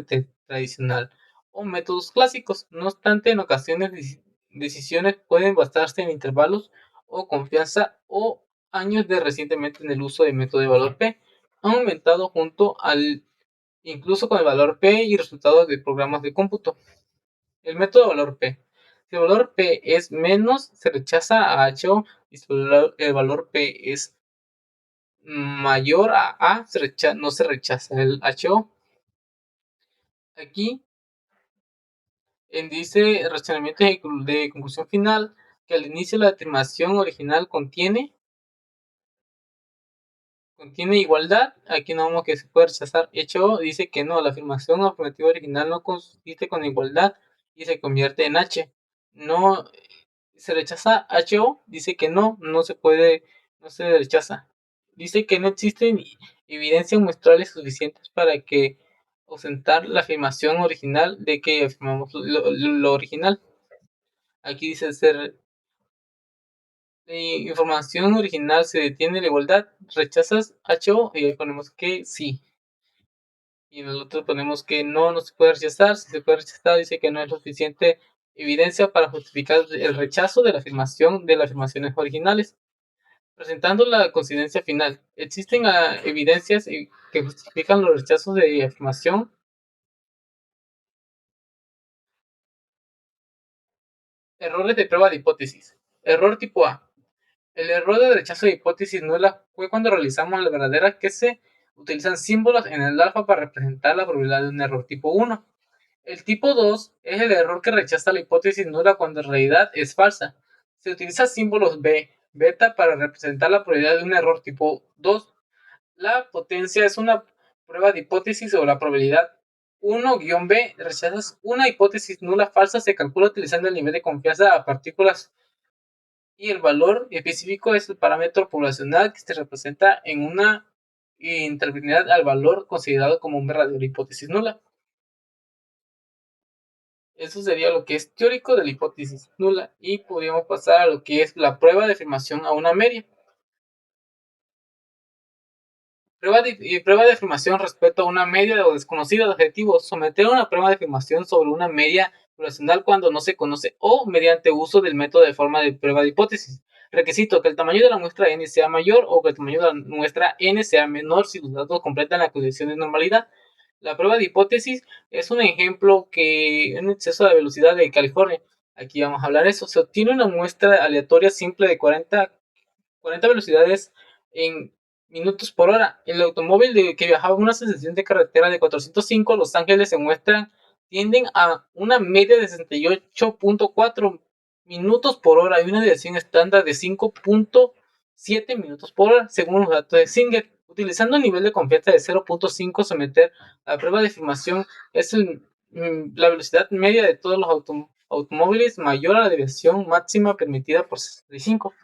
Speaker 1: tradicional o métodos clásicos. No obstante, en ocasiones decisiones pueden basarse en intervalos o confianza o años de recientemente en el uso del método de valor P, han aumentado junto al incluso con el valor P y resultados de programas de cómputo. El método de valor P. Si el valor P es menos, se rechaza a HO, y si el valor P es mayor a A, no se rechaza el HO. Aquí dice racionamiento de conclusión final, que al inicio la afirmación original contiene igualdad. Aquí no vemos que se puede rechazar hecho, dice que no, la afirmación afirmativa original no consiste con igualdad y se convierte en H. No se rechaza HO, dice que no, no se puede, no se rechaza. Dice que no existen evidencias muestrales suficientes para que ausentar la afirmación original de que afirmamos lo original. Aquí dice ser información original se detiene la igualdad, rechazas HO y ahí ponemos que sí. Y nosotros ponemos que no, no se puede rechazar. Si se puede rechazar, dice que no es suficiente evidencia para justificar el rechazo de la afirmación de las afirmaciones originales. Presentando la coincidencia final, existen evidencias que justifican los rechazos de afirmación. Errores de prueba de hipótesis. Error tipo A. El error de rechazo de hipótesis nula fue cuando realizamos la verdadera que se utilizan símbolos en el alfa para representar la probabilidad de un error tipo 1. El tipo 2 es el error que rechaza la hipótesis nula cuando en realidad es falsa. Se utiliza símbolos B, beta para representar la probabilidad de un error tipo 2. La potencia es una prueba de hipótesis o la probabilidad 1-B. Rechazas una hipótesis nula falsa, se calcula utilizando el nivel de confianza a partículas y el valor específico es el parámetro poblacional que se representa en una intervalidad al valor considerado como un verdadero hipótesis nula. Eso sería lo que es teórico de la hipótesis nula y podríamos pasar a lo que es la prueba de afirmación a una media. Prueba de afirmación respecto a una media o desconocida de objetivos. Someter una prueba de afirmación sobre una media poblacional cuando no se conoce o mediante uso del método de forma de prueba de hipótesis. Requisito: que el tamaño de la muestra n sea mayor o que el tamaño de la muestra n sea menor si los datos completan la condición de normalidad. La prueba de hipótesis es un ejemplo que un exceso de velocidad de California. Aquí vamos a hablar de eso. Se obtiene una muestra aleatoria simple de 40 velocidades en minutos por hora. El automóvil que viajaba en una sección de carretera de 405 Los Ángeles se muestran tienden a una media de 68.4 minutos por hora y una dirección estándar de 5.7 minutos por hora, según los datos de Singer. Utilizando un nivel de confianza de 0.5, someter a la prueba de afirmación es la velocidad media de todos los automóviles mayor a la desviación máxima permitida por 65.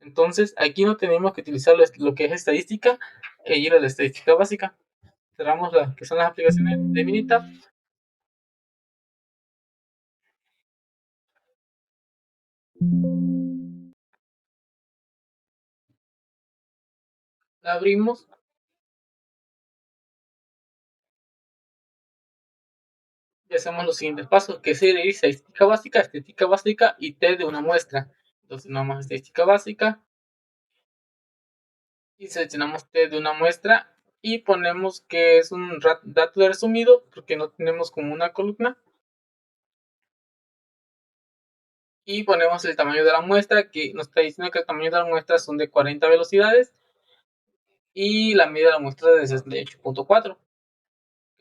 Speaker 1: Entonces, aquí no tenemos que utilizar lo que es estadística e ir a la estadística básica. Cerramos que son las aplicaciones de Minitab. La abrimos y hacemos los siguientes pasos, que es estadística básica y T de una muestra. Entonces, vamos a estadística básica y seleccionamos T de una muestra y ponemos que es un dato de resumido porque no tenemos como una columna. Y ponemos el tamaño de la muestra, que nos está diciendo que el tamaño de la muestra son de 40 velocidades y la medida de la muestra de 68.4.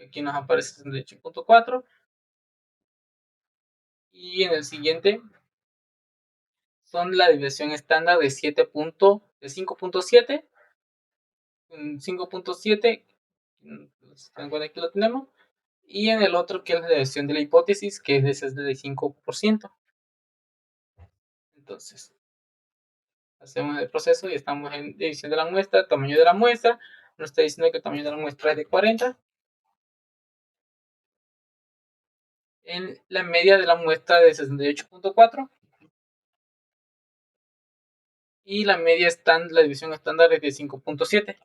Speaker 1: Aquí nos aparece 68.4 y en el siguiente son la desviación estándar de 5.7. 5.7, aquí lo tenemos, y en el otro que es la desviación de la hipótesis, que es de 65%. Entonces hacemos el proceso y estamos en división de la muestra, tamaño de la muestra, nos está diciendo que el tamaño de la muestra es de 40. En la media de la muestra de 68.4 y la media la división estándar es de 5.7.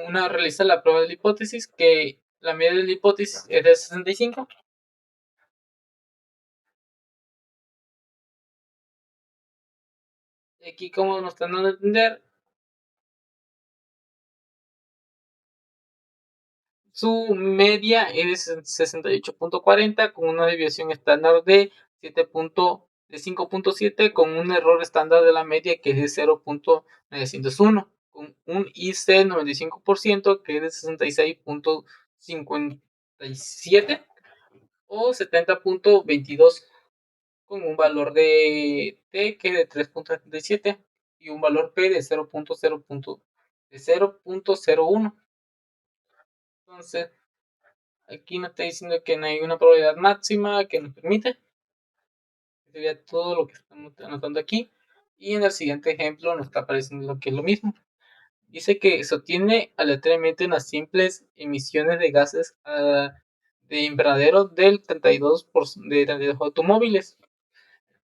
Speaker 1: Una realiza la prueba de la hipótesis, que la media de la hipótesis es de 65 Aquí, como nos están dando a entender, su media es 68.40 con una desviación estándar de 5.7 con un error estándar de la media que es de 0.901 con un IC 95% que es de 66.57 o 70.22 con un valor de T que es de 3.77 y un valor P de 0.01. Entonces, aquí nos está diciendo que no hay una probabilidad máxima que nos permite. Sería todo lo que estamos anotando aquí. Y en el siguiente ejemplo nos está apareciendo lo que es lo mismo. Dice que se obtiene aleatoriamente unas simples emisiones de gases de invernadero del 32% de 32 automóviles.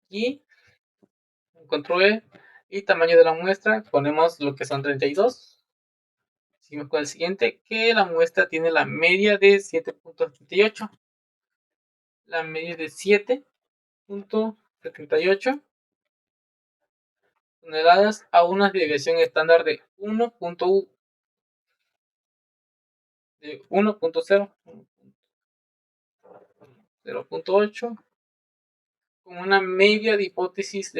Speaker 1: Y control E y tamaño de la muestra, ponemos lo que son 32. Seguimos con el siguiente, que la muestra tiene la media de 7.78. La media de 7.78 toneladas a una desviación estándar de 1.0 0.8 con una media de hipótesis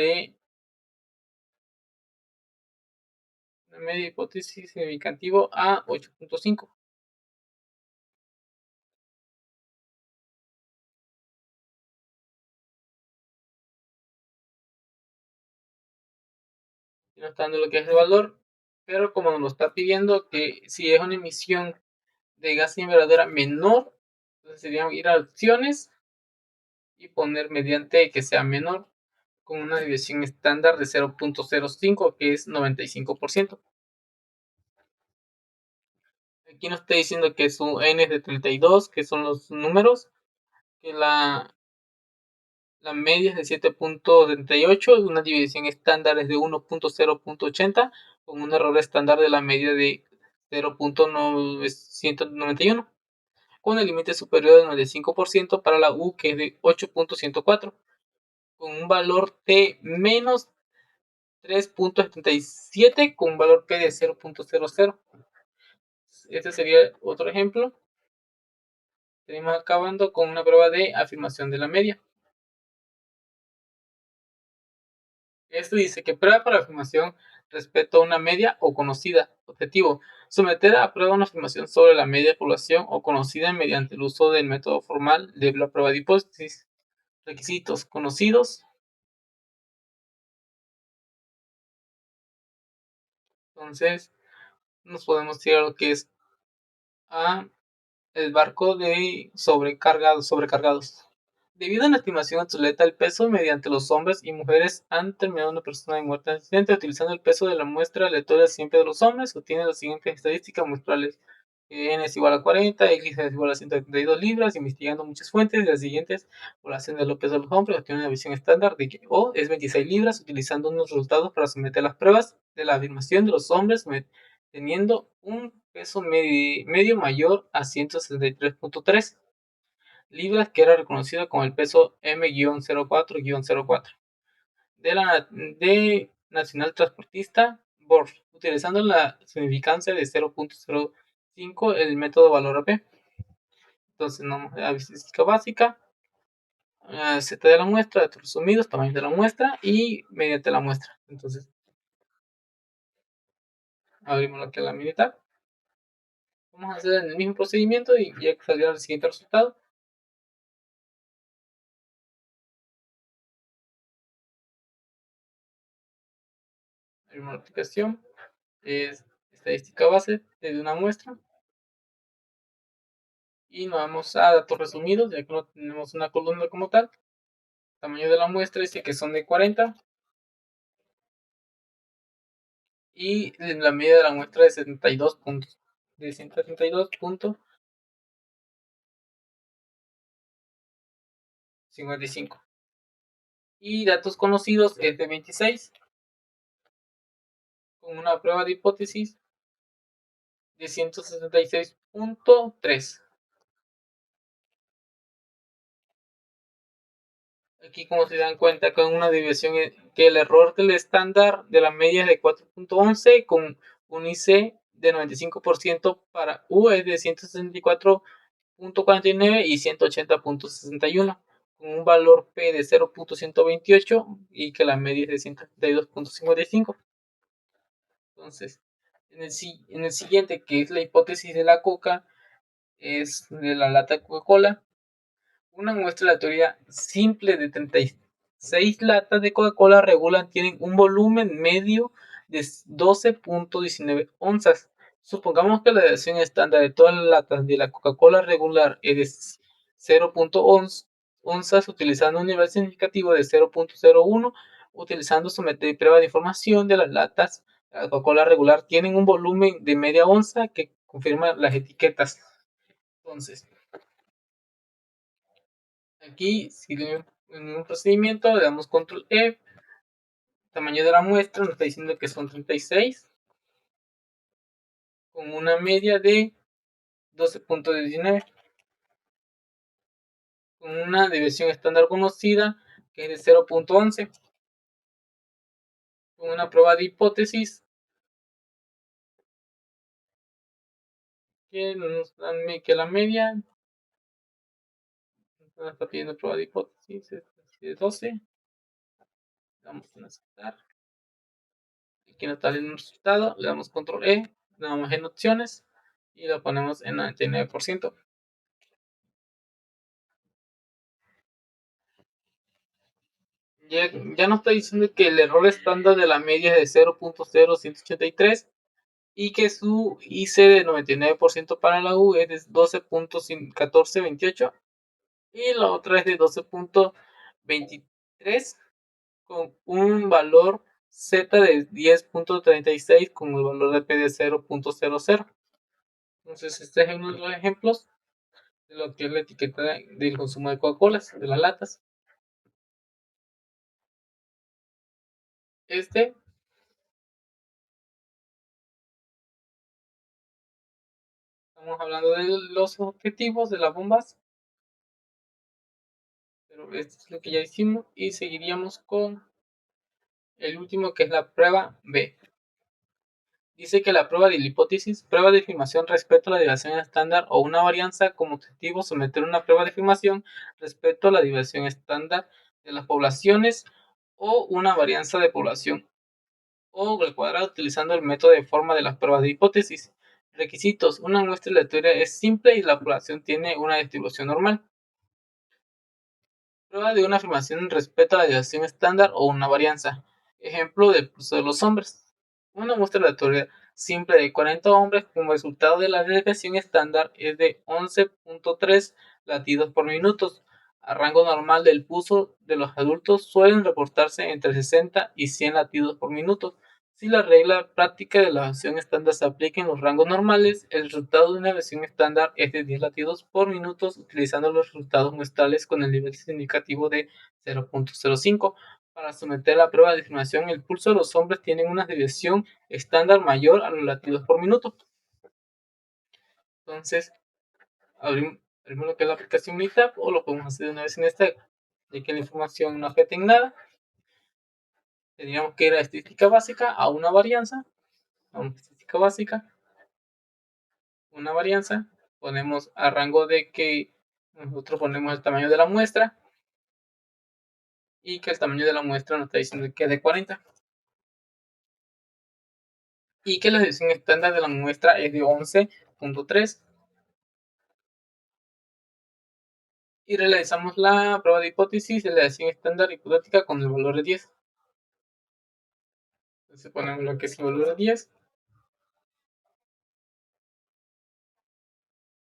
Speaker 1: indicativo a 8.5. Y nos está dando lo que es el valor, pero como nos lo está pidiendo que si es una emisión de gas invernadero menor, entonces sería ir a opciones y poner mediante que sea menor con una desviación estándar de 0.05 que es 95%. Aquí nos está diciendo que su n es de 32, que son los números, que la media es de 7.78, una división estándar es de 1.0.80 con un error estándar de la media de 0.991 con el límite superior del 95% para la U que es de 8.104 con un valor T menos 3.77 con un valor P de 0.00. Este sería otro ejemplo. Seguimos acabando con una prueba de afirmación de la media. Esto dice que prueba para afirmación respecto a una media o conocida. Objetivo: someter a prueba una afirmación sobre la media de población o conocida mediante el uso del método formal de la prueba de hipótesis. Requisitos: conocidos. Entonces, nos podemos ir a lo que es a el barco de sobrecargados. Debido a una estimación obsoleta, el peso mediante los hombres y mujeres han terminado una persona en muerte en accidente. Utilizando el peso de la muestra aleatoria siempre de los hombres, se obtienen las siguientes estadísticas muestrales. N es igual a 40, X es igual a 132 libras. Investigando muchas fuentes, las siguientes población de los pesos de los hombres obtienen una visión estándar de que O es 26 libras, utilizando unos resultados para someter las pruebas de la afirmación de los hombres teniendo un peso medio mayor a 163.3 libras, que era reconocido como el peso M-04-04 de Nacional Transportista BOR, utilizando la significancia de 0.05 el método valor AP. Entonces, vamos a la estadística básica, Z de la muestra, datos resumidos, tamaño de la muestra y mediante la muestra. Entonces, abrimos lo que es la militar. Vamos a hacer el mismo procedimiento y ya que saldrá el siguiente resultado. Abrimos la aplicación, es estadística base de una muestra. Y nos vamos a datos resumidos, ya que no tenemos una columna como tal. Tamaño de la muestra dice que son de 40. Y la medida de la muestra de 72 puntos. De 172.55. Y datos conocidos es de 26. Con una prueba de hipótesis de 176.3. Aquí, como se dan cuenta, con una desviación que el error del estándar de la media es de 4.11 con un IC de 95%, para U es de 164.49 y 180.61, con un valor P de 0.128 y que la media es de 132.55. Entonces, en el siguiente, que es la hipótesis de la coca, es de la lata de Coca-Cola. Una muestra aleatoria simple de 36 latas de Coca-Cola regular tienen un volumen medio de 12.19 onzas. Supongamos que la deviación estándar de todas las latas de la Coca-Cola regular es de 0.11 onzas, utilizando un nivel significativo de 0.01, utilizando su método de prueba de información de las latas de la Coca-Cola regular tienen un volumen de media onza que confirma las etiquetas. Entonces, aquí, si en un procedimiento le damos control E, tamaño de la muestra nos está diciendo que son 36, con una media de 12.19, con una desviación estándar conocida que es de 0.11, con una prueba de hipótesis que nos dan que la media nos está pidiendo prueba de hipótesis es de 12. Damos en aceptar. Aquí nos está dando un resultado, le damos control E, le damos en opciones y lo ponemos en 99%. Ya nos está diciendo que el error estándar de la media es de 0.0183 y que su IC de 99% para la U es de 12.1428 y la otra es de 12.23 con un valor Z de 10.36 con el valor de P de 0.00. Entonces, este es uno de los ejemplos de lo que es la etiqueta del consumo de Coca-Cola, de las latas. Estamos hablando de los objetivos de las bombas, pero esto es lo que ya hicimos y seguiríamos con el último, que es la prueba B. Dice que la prueba de la hipótesis, prueba de afirmación respecto a la desviación estándar o una varianza, como objetivo someter una prueba de afirmación respecto a la desviación estándar de las poblaciones o una varianza de población o el cuadrado utilizando el método de forma de las pruebas de hipótesis. Requisitos: una muestra aleatoria es simple y la población tiene una distribución normal. Prueba de una afirmación respecto a la desviación estándar o una varianza. Ejemplo del pulso de los hombres. Una muestra aleatoria simple de 40 hombres como resultado de la desviación estándar es de 11.3 latidos por minuto. A rango normal del pulso de los adultos suelen reportarse entre 60 y 100 latidos por minuto. Si la regla práctica de la desviación estándar se aplica en los rangos normales, el resultado de una desviación estándar es de 10 latidos por minuto, utilizando los resultados muestrales con el nivel significativo de 0.05. Para someter a la prueba de afirmación, el pulso de los hombres tiene una desviación estándar mayor a los latidos por minuto. Entonces, abrimos lo que es la aplicación Meetup o lo podemos hacer de una vez en esta, ya que la información no afecta en nada. Tendríamos que ir a estadística básica, a una varianza, estadística básica, una varianza, ponemos a rango de que nosotros ponemos el tamaño de la muestra y que el tamaño de la muestra nos está diciendo que es de 40 y que la desviación estándar de la muestra es de 11.3 y realizamos la prueba de hipótesis de la desviación estándar hipotética con el valor de 10. Entonces ponemos lo que es el valor de 10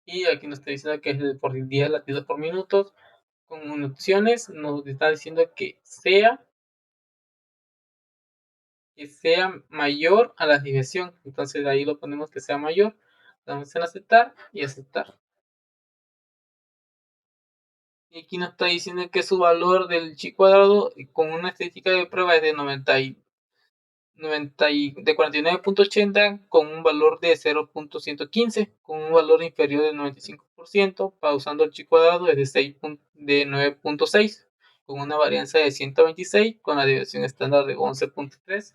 Speaker 1: y aquí nos está diciendo que es por 10 latidos por minuto. Con opciones nos está diciendo que sea mayor a la desviación. Entonces de ahí lo ponemos que sea mayor. Damos en aceptar y aceptar. Y aquí nos está diciendo que su valor del chi cuadrado con una estadística de prueba es de 49.80 con un valor de 0.115, con un valor inferior del 95%, usando el chi cuadrado es de 9.6 con una varianza de 126, con la desviación estándar de 11.3,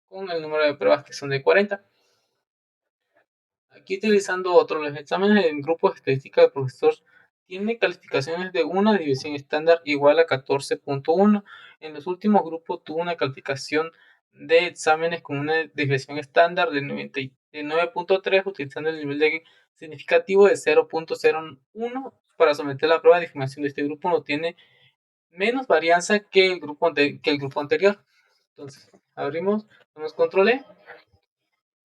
Speaker 1: con el número de pruebas que son de 40. Aquí utilizando otros los exámenes en grupos de estadística del profesor tiene calificaciones de una división estándar igual a 14.1. En los últimos grupos tuvo una calificación de exámenes con una desviación estándar de 9.3, utilizando el nivel de significativo de 0.01 para someter la prueba de estimación de este grupo. No tiene menos varianza que el grupo anterior. Entonces, abrimos, damos control E.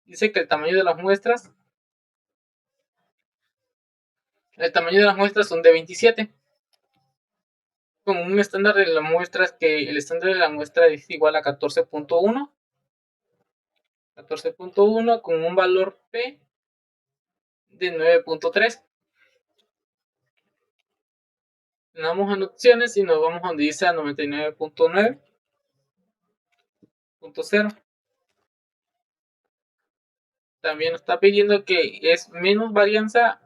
Speaker 1: Dice que el tamaño de las muestras son de 27. Con un estándar de la muestra que el estándar de la muestra es igual a 14.1 con un valor P de 9.3. Le damos en opciones y nos vamos a donde dice a 99.9.0. También nos está pidiendo que es menos varianza,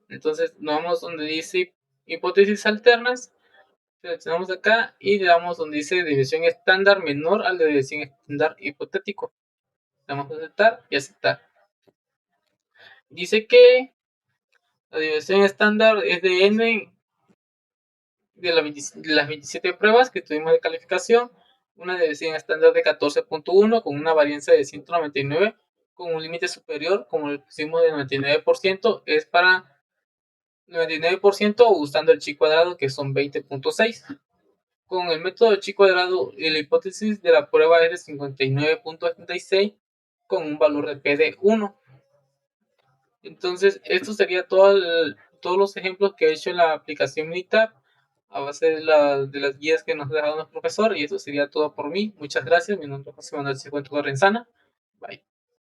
Speaker 1: entonces nos vamos donde dice hipótesis alternas, seleccionamos acá y le damos donde dice división estándar menor al de división estándar hipotético. Le damos a aceptar y aceptar. Dice que la división estándar es de n de las 27 pruebas que tuvimos de calificación, una división estándar de 14.1 con una varianza de 199 con un límite superior, como le pusimos de 99%, es para 99% usando el chi cuadrado, que son 20.6. Con el método chi cuadrado, la hipótesis de la prueba es de 59.76 con un valor de P de 1. Entonces, esto sería todos los ejemplos que he hecho en la aplicación Minitab a base de las guías que nos ha dejado nuestro profesor. Y eso sería todo por mí. Muchas gracias. Mi nombre es José Manuel Cifuentes Lorenzana. Bye.